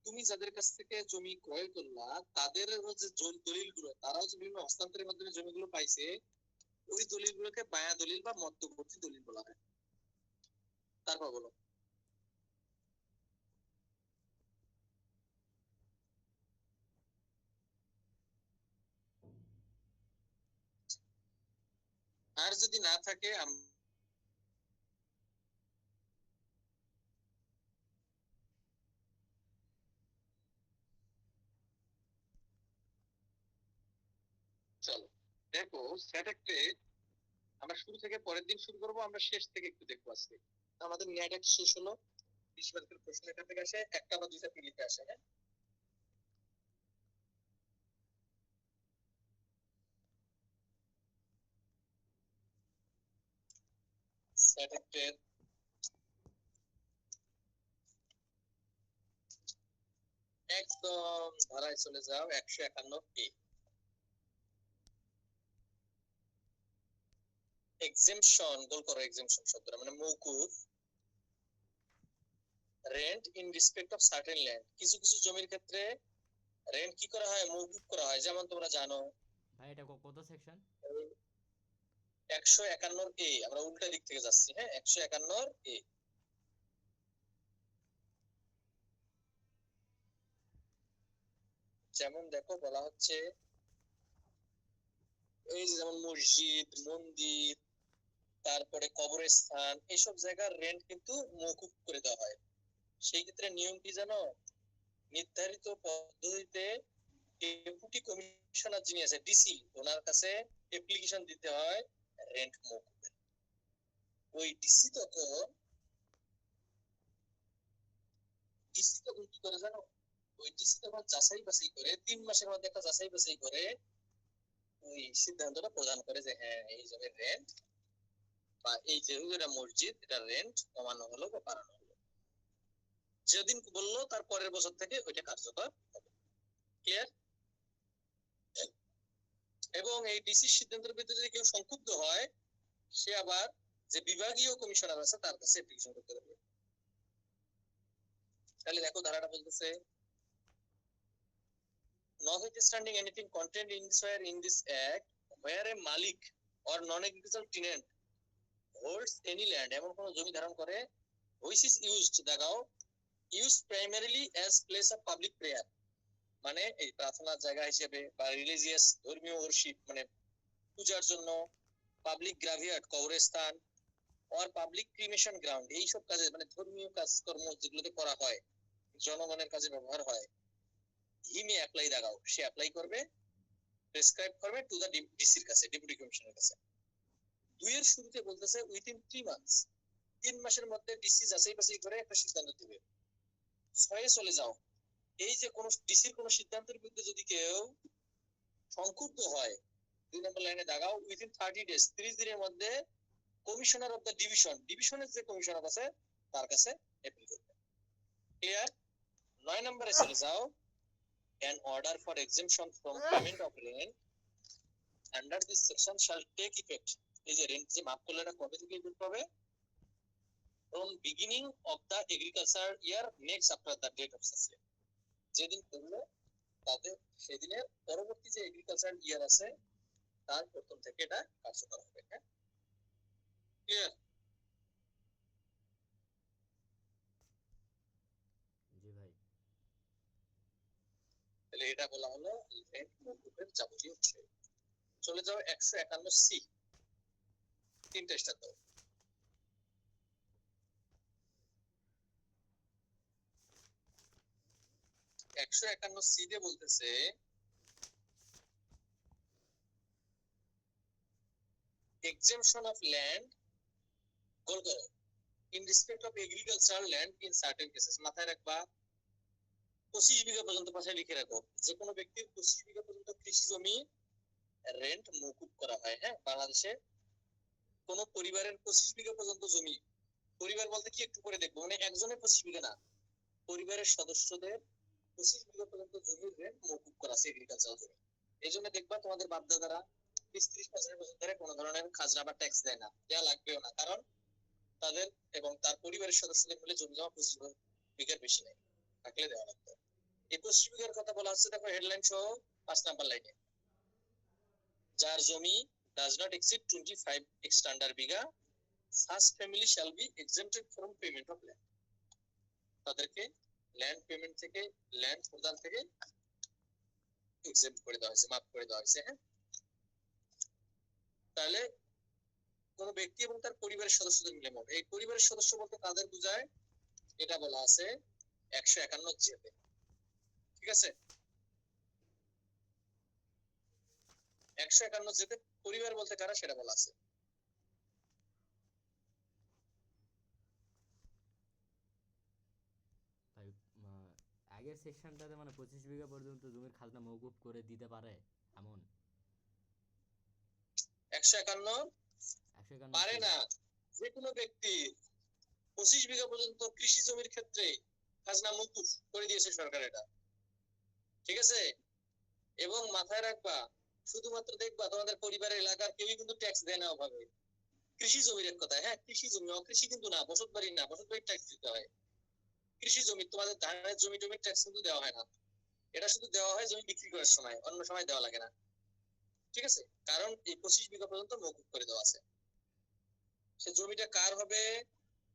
তুমি যাদের কাছ থেকে জমি ক্রয় করলা তাদের যে দলিলগুলো, তারাও যে বিভিন্ন হস্তান্তরের মাধ্যমে জমিগুলো পাইছে, ওই দলিলগুলোকে বায়া দলিল বা মধ্যবর্তী দলিল বলা হয়। তারপর বলো, আর যদি না থাকে চলো দেখো সেটাকে আমরা শুরু থেকে পরের দিন শুরু করবো, আমরা শেষ থেকে একটু দেখবো আজকে। আমাদের নেট শেষ হলো, 20 মার্কের প্রশ্ন এখান থেকে আসে, একটা বা দুইটা লিখে আসে। হ্যাঁ, সেটাকে একদম ধারায় চলে যাও, 151 এক্সেমশন, গোল করো এক্সেমশন শব্দটা মানে মওকুফ, rent in respect of certain land. কিছু কিছু জমির ক্ষেত্রে রেন্ট কি করা হয়, মওকুফ করা হয়, যেমন তোমরা জানো ভাই এটা কত সেকশন? 151 আমরা উল্টা দিক থেকে যাচ্ছি। হ্যাঁ, 151 যেমন দেখো বলা হচ্ছে এই যে যেমন মসজিদ, মন্দির, তারপরে কবরস্থান, এইসব জায়গার রেন্ট কিন্তু মওকুফ করে দেওয়া হয়। সেই ক্ষেত্রে নিয়ম কি জানো, নির্ধারিত পদ্ধতিতে ডেপুটি কমিশনার যিনি আছে ডিসি, ওনার কাছে অ্যাপ্লিকেশন দিতে হয় রেন্ট মওকুফের। ওই ডিসি তখন কি করে জানো, ওই ডিসি তখন যাচাই বাছাই করে 3 মাসের মধ্যে একটা যাচাই বাছাই করে ওই সিদ্ধান্তটা প্রদান করে যে হ্যাঁ এই জমির রেন্ট বা এই যেহেতু এটা মসজিদ, এটা রেন্ট কমানো হলো বা বাড়ানো হলো, যেদিন বললো তার পরের বছর থেকে ওইটা কার্যকর হবে। ক্লিয়ার? এবং এই ডিসি সিদ্ধান্তের ভিতরে যদি কেউ সংক্ষুব্ধ হয়, সে আবার যে বিভাগীয় কমিশনার আছে তার কাছে অ্যাপ্লিকেশন করতে পারবে। তাহলে দেখো ধারাটা বলতেছে, notwithstanding anything contained inside in this act, where a malik or non-agricultural tenant holds any land, এমন কোন জমি ধারণ করে, which is used, দেখাও, used primarily as place of public prayer, মানে এই প্রার্থনার জায়গা হিসেবে বা রিলিজিয়াস ধর্মীয় ওরশিপ মানে পূজার জন্য, পাবলিক গ্রাভিয়ার্ড কবরস্থান, অর পাবলিক ক্রিমেশন গ্রাউন্ড, এইসব কাজে মানে ধর্মীয় কাজকর্ম যেগুলোতে করা হয়, জনগণের কাজে ব্যবহার হয়, হি মে অ্যাপ্লাই, দেখাও সে অ্যাপ্লাই করবে, প্রেসক্রাইব করবে টু দা ডিসির কাছে, ডেপুটি কমিশনারের কাছে। 2 এর শুরুতে বলতেছে উইথিন 3 মান্থস, 3 মাসের মধ্যে ডিসি যাচাই বাছাই করে একটা সিদ্ধান্ত দিবে। 6 চলে যাও, এই যে কোন ডিসির কোন সিদ্ধান্তের বিরুদ্ধে যদি কেউ সংক্ষুব্ধ হয়, 2 নম্বর লাইনে দাগাও উইথিন 30 days, 30 দিনের মধ্যে কমিশনার অফ দ্য ডিভিশনের যে কমিশনার আছে তার কাছে অ্যাপিল করবে। ক্লিয়ার? 9 নম্বরে চলে যাও। An order for exemption from payment of rent under this section shall take effect. এই যে রেন্ট যে মাফ করলে এটা কবে থেকে ইফেক্ট হবে? From beginning of the agriculture year next after the date of such year. যেদিন করলো তাদের সেদিনের পরবর্তী যে এগ্রিকালচার ইয়ার আছে তার প্রথম থেকে এটা কার্যকর হবে। হ্যাঁ, ক্লিয়ার? জি ভাই। তাহলে এটা বলা হলো রেন্ট মওকুফের যাবতীয় বিষয়। চলে যাও 151 সি, তিনটা স্টার দাও। 151 সি দিয়ে বলতেছে exemption of land গোল করো in respect of agricultural land in certain cases। মাথায় রাখবা 25 বিঘা পর্যন্ত পাশে লিখে রাখো, যে কোনো ব্যক্তির 25 বিঘা পর্যন্ত কৃষি জমি রেন্ট মওকুফ করা হয়। হ্যাঁ, বাংলাদেশে কোন পরিবারের 25 বিঘা পর্যন্ত জমি, পরিবার বলতে কি একটু করে দেখবো, মানে একজনের 25 বিঘা না, পরিবারের সদস্যদের 25 বিঘা পর্যন্ত জমির রেন্ট মওকুফ করা আছে এগ্রিকালচারাল জমি। এই জন্য দেখবা তোমাদের বাপদাদারা 30-35 বছর ধরে কোনো ধরনের খাজনা বা ট্যাক্স দেয় না, দেওয়া লাগবেও না, কারণ তাদের এবং তার পরিবারের সদস্যদের মিলে জমি জমা 25 বিঘার বেশি নেই, থাকলে দেওয়া লাগবে। এই 25 বিঘার কথা বলা হচ্ছে, দেখো হেডলাইন সহ 5 নাম্বার লাইনে, যার জমি does not exceed 25 standard bigha, such family shall be exempted from payment of land। তাদেরকে ল্যান্ড পেমেন্ট থেকে, ল্যান্ড প্রদান থেকে এক্সেম্ট করে দেওয়া হয়েছে, মাফ করে দেওয়া হয়েছে। হ্যাঁ, তাহলে কোন ব্যক্তি এবং তার পরিবারের সদস্যদের মিলে মোট, এই পরিবারের সদস্য বলতে কাদের বোঝায় এটা বলা আছে 151 জেতে। ঠিক আছে, 151 জেতে পরিবার বলতে কারা সেটা বলা আছে। ভাই আগের সেকশনটাতে মানে 25 বিঘা পর্যন্ত জমির খাজনা মওকুফ করে দিতে পারে এমন? 151 পারে না। যে কোনো ব্যক্তি 25 বিঘা পর্যন্ত কৃষি জমির ক্ষেত্রে খাজনা মওকুফ করে দিয়েছে সরকার এটা। ঠিক আছে, এবং মাথায় রাখবা শুধুমাত্র দেখবা তোমাদের পরিবারের এলাকার কেউই কিন্তু ট্যাক্স দেয় না অভাবে, কৃষি জমির এক কথায়। হ্যাঁ, কৃষি জমি, অকৃষি কিন্তু না, বসত বাড়ি না, বসত বাড়ির ট্যাক্স দিতে হয়। কৃষি জমি, তোমাদের ধানের জমি টমির ট্যাক্স কিন্তু দেওয়া হয় না, এটা শুধু দেওয়া হয় জমি বিক্রি করার সময়, অন্য সময় দেওয়া লাগে না। ঠিক আছে, কারণ এই 25 বিঘা পর্যন্ত মওকুফ করে দেওয়া আছে। সে জমিটা কার হবে,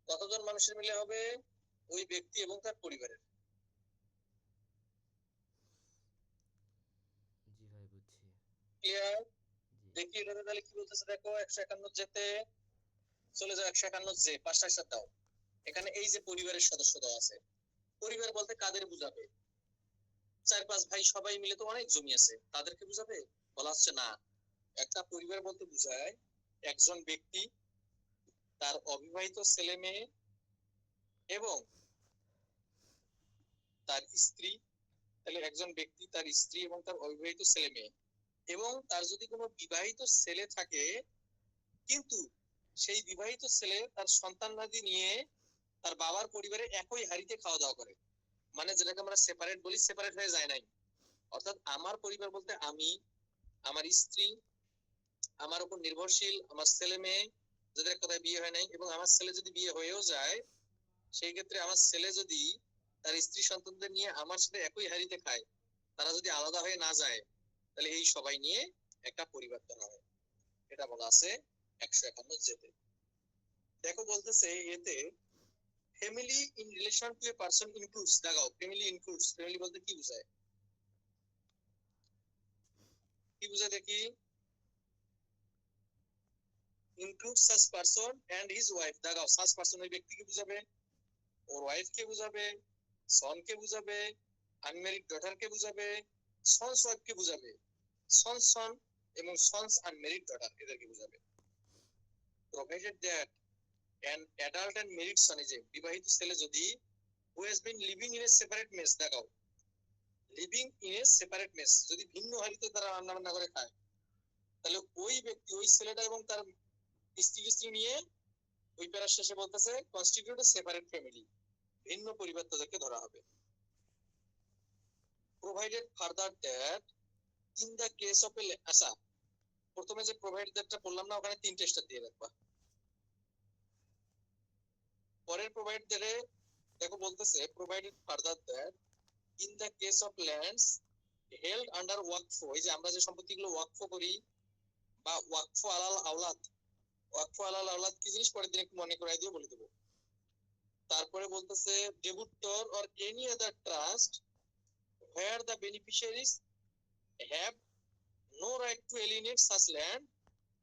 কতজন মানুষের মিলে হবে, ওই ব্যক্তি এবং তার পরিবারের। জি ভাই, বুঝছি। ক্লিয়ার? জি। দেখি এটাতে তাহলে কি বলতেছে, দেখো 151 যেতে চলে যাও 151 যে 5টা সাথে দাও। এখানে এই যে পরিবারের সদস্য দেওয়া আছে, পরিবার বলতে কাদের বুঝাবে? 4-5 ভাই সবাই মিলে তো অনেক জমি আছে, তাদেরকে বুঝাবে? বলা হচ্ছে না, একটা পরিবার বলতে বুঝায় একজন ব্যক্তি, তার অবিবাহিত ছেলে মেয়ে এবং তার স্ত্রী। তাহলে একজন ব্যক্তি, তার স্ত্রী এবং তার অবিবাহিত ছেলে মেয়ে, এবং তার যদি কোনো বিবাহিত ছেলে থাকে কিন্তু সেই বিবাহিত ছেলে তার সন্তানাদি নিয়ে তার বাবার পরিবারে একই হাড়িতে খাওয়া দাওয়া করে, মানে যেটাকে আমরা সেপারেট বলি, সেপারেট হয়ে যায় নাই। অর্থাৎ আমার পরিবার বলতে আমি, আমার স্ত্রী, আমার উপর নির্ভরশীল আমার ছেলে মেয়ে, যাদের কোথায় বিয়ে হয় নাই, এবং আমার ছেলে যদি বিয়ে হয়েও যায়, সেই ক্ষেত্রে আমার ছেলে যদি তার স্ত্রী সন্তানদের নিয়ে আমার সাথে একই হাড়িতে খায়, তারা যদি আলাদা হয়ে না যায়, তাহলে এই সবাই নিয়ে একটা পরিবার ধরা হয়। এটা বলা আছে 151 যেতে। দেখো বলতেছে এতে family in relation to a person includes, দেখাও ফ্যামিলি ইনক্লুডস, ফ্যামিলি বলতে কি বোঝায়, কি বোঝায় দেখি। Include such person and his wife, দেখাও সাচ পারসন ওই ব্যক্তিকে বুঝাবে, ওর ওয়াইফ কে বুঝাবে, সন কে বুঝাবে, আনম্যারিড ডটার কে বুঝাবে, সন্স ওয়াইফ কে বুঝাবে, সন্স সন এবং সন্স আনম্যারিড ডটার এদেরকে বুঝাবে। Provided that an adult and married son is a বিবাহিত ছেলে যদি who has been living in a separate mess, দেখাও living in a separate mess, যদি ভিন্ন হাড়িতে তারা রান্না বান্না করে খায়, তাহলে ওই ব্যক্তি, ওই ছেলেটা এবং তার স্ত্রী নিয়ে ওই প্যারার শেষে বলতেছে কনস্টিটিউট সেপারেট ফ্যামিলি, ভিন্ন পরিবার তাদেরকে ধরা হবে। Provided further that in the case of আচ্ছা, প্রথমে যে প্রোভাইড দ্যাটটা বললাম না, ওখানে 3টে স্টার দিয়ে রাখবা। পরের প্রোভাইড দ্যাটে দেখো বলতেছে provided further that in the case of lands held under waqf, এই যে আমরা যে সম্পত্তিগুলো ওয়াকফ করি বা ওয়াকফ আলাল আওলাদ, ওয়াকফ আলাল আওলাদ কি জিনিস পরের দিন একটু মনে করাই দিয়ে বলে দেবো। তারপরে বলতেছে debtor or any other trust where the beneficiaries have no right to alienate such land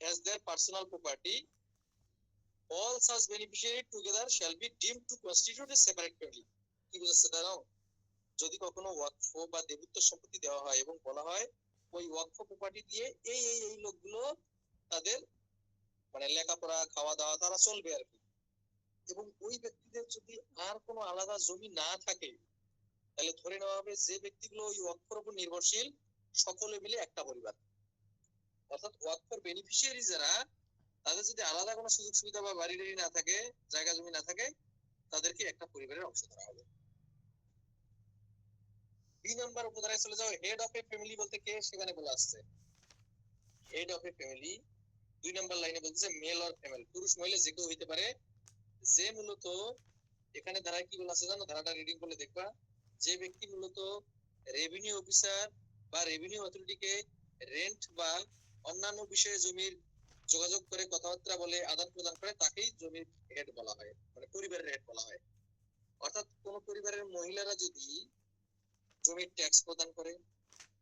as their personal property, all such beneficiaries together shall be deemed to constitute a separate family। কি বুঝাচ্ছে দাঁড়াও, যদি কখনো ওয়াকফ বা দেবুত্ব সম্পত্তি দেওয়া হয় এবং বলা হয় ওই ওয়াকফ প্রপার্টি দিয়ে এই লোকগুলো তাদের মানে লেখাপড়া খাওয়া দাওয়া তারা চলবে আর কি, এবং ওই ব্যক্তিদের যদি আর কোনো আলাদা জমি না থাকে, তাহলে ধরে নেওয়া হবে যে ব্যক্তিগুলো ওই ওয়াকফের উপর নির্ভরশীল সকলে মিলে একটা পরিবার। অর্থাৎ ওয়াকফের বেনিফিশিয়ারি যারা, তাদের যদি আলাদা কোনো সুযোগ সুবিধা বা বাড়ি টাড়ি না থাকে, জায়গা জমি না থাকে, তাদেরকে একটা পরিবারের অংশ ধরা হবে। 2 নাম্বার উপধারায় চলে যাও। হেড অফ এ ফ্যামিলি বলতে কে সেখানে বলা আসছে, head of A family 2 number লাইনে বলতেছে মেল অর ফিমেল, পুরুষ মহিলা যে কেউ হইতে পারে, যে মূলত এখানে ধারায় কি বলা আছে জানো, ধারাটা রিডিং করলে দেখবা, যে ব্যক্তি মূলত রেভিনিউ অফিসার বা রেভিনিউ অথরিটিকে রেন্ট বা অন্যান্য বিষয়ে জমির যোগাযোগ করে কথাবার্তা বলে আদান প্রদান করে, তাকেই জমির হেড বলা হয়, মানে পরিবারের হেড বলা হয়। অর্থাৎ কোন পরিবারের মহিলারা যদি জমির ট্যাক্স প্রদান করে,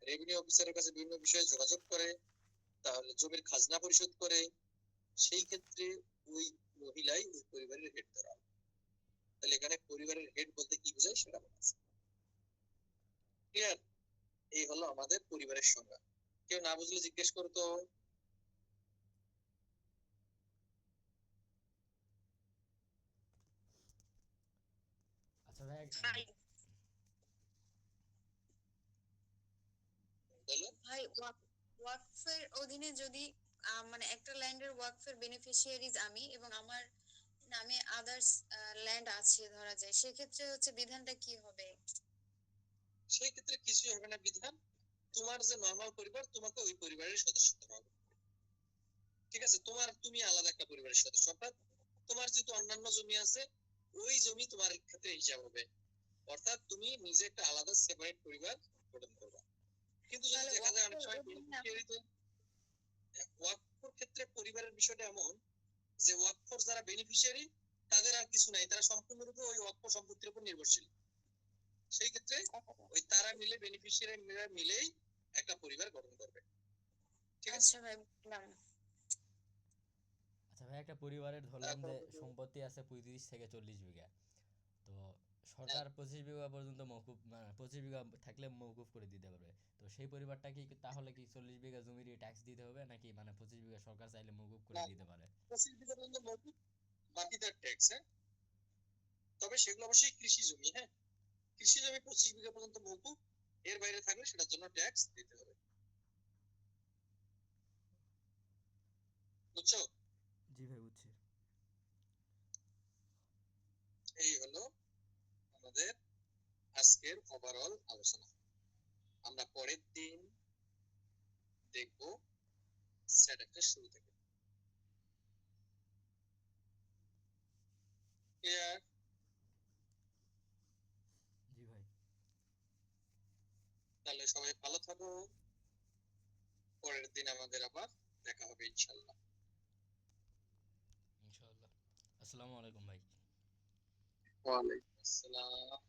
রেভিনিউ অফিসারের কাছে বিভিন্ন বিষয়ে যোগাযোগ করে, তাহলে জমির খাজনা পরিশোধ করে, সেই ক্ষেত্রে ওই মহিলাই ওই পরিবারের হেড ধরা হয়। তাহলে এখানে পরিবারের হেড বলতে কি বোঝায় সেটা বলা আছে। ক্লিয়ার? এই হলো আমাদের পরিবারের সংজ্ঞা। কেউ না বুঝলে জিজ্ঞেস করতো। আচ্ছা ভাই, ভাই ওয়াকফের অধীনে যদি মানে একটা ল্যান্ডের ওয়াকফের বেনিফিশিয়ারিজ আমি এবং আমার নামে আদার্স ল্যান্ড আছে ধরা যায়, সেক্ষেত্রে হচ্ছে বিধানটা কি হবে? সেই ক্ষেত্রে কিছুই হবে না বিধান, তোমার যে নর্মাল পরিবার তোমাকে ওই পরিবারের সদস্য হতে হবে। ঠিক আছে, তুমি আলাদা একটা পরিবারের সদস্য, অর্থাৎ তোমার যেহেতু অন্যান্য জমি আছে, ওই জমি তোমার ক্ষেত্রে হিসাব হবে, অর্থাৎ তুমি নিজে একটা আলাদা সেপারেট পরিবার গঠন করবে। কিন্তু যদি দেখা যায় অনেক সময় বেনিফিশিয়ারিদের ওয়াকফের ক্ষেত্রে পরিবারের বিষয়টা এমন যে ওয়াকফের যারা বেনিফিশিয়ারি তাদের আর কিছু নাই, তারা সম্পূর্ণরূপে ওই ওয়াকফ সম্পত্তির উপর নির্ভরশীল। সেই ক্ষেত্রে ওই তারা মিলে বেনিফিশিয়ারি মিলেই একটা পরিবার গঠন করবে। ঠিক আছে? আচ্ছা ভাই, বুঝলাম। আচ্ছা ভাই, একটা পরিবারের ধরলাম তারপর যে সম্পত্তি আছে 35 থেকে 40 বিঘা, তো সরকার 25 বিঘা পর্যন্ত মওকুফ, 25 বিঘা থাকলে মওকুফ করে দিতে পারবে। তো সেই পরিবারটা কি তাহলে কি 40 বিঘা জমির ট্যাক্স দিতে হবে, নাকি 25 বিঘা সরকার চাইলে মওকুফ করে দিতে পারে? 25 বিঘা পর্যন্ত মৌকুফ, বাকি তার ট্যাক্স। হ্যাঁ, তবে সেগুলো অবশ্যই কৃষি জমি। হ্যাঁ, কৃষি জমি 25 বিঘা পর্যন্ত মৌকুফ, এর বাইরে থাকলে সেটার জন্য ট্যাক্স দিতে হবে। বুঝছো? জি ভাই, বুঝছি। এই হলো আমাদের আজকের ওভারঅল আলোচনা। আমরা পরের দিন দেখবো সেট একটা শুরু থেকে। ক্লিয়ার? জি ভাই। তাহলে সবাই ভালো থাকো, পরের দিন আমাদের আবার দেখা হবে ইনশাল্লাহ। ইনশাআল্লাহ। আসসালামু আলাইকুম ভাই। ওয়ালাইকুম আসসালাম।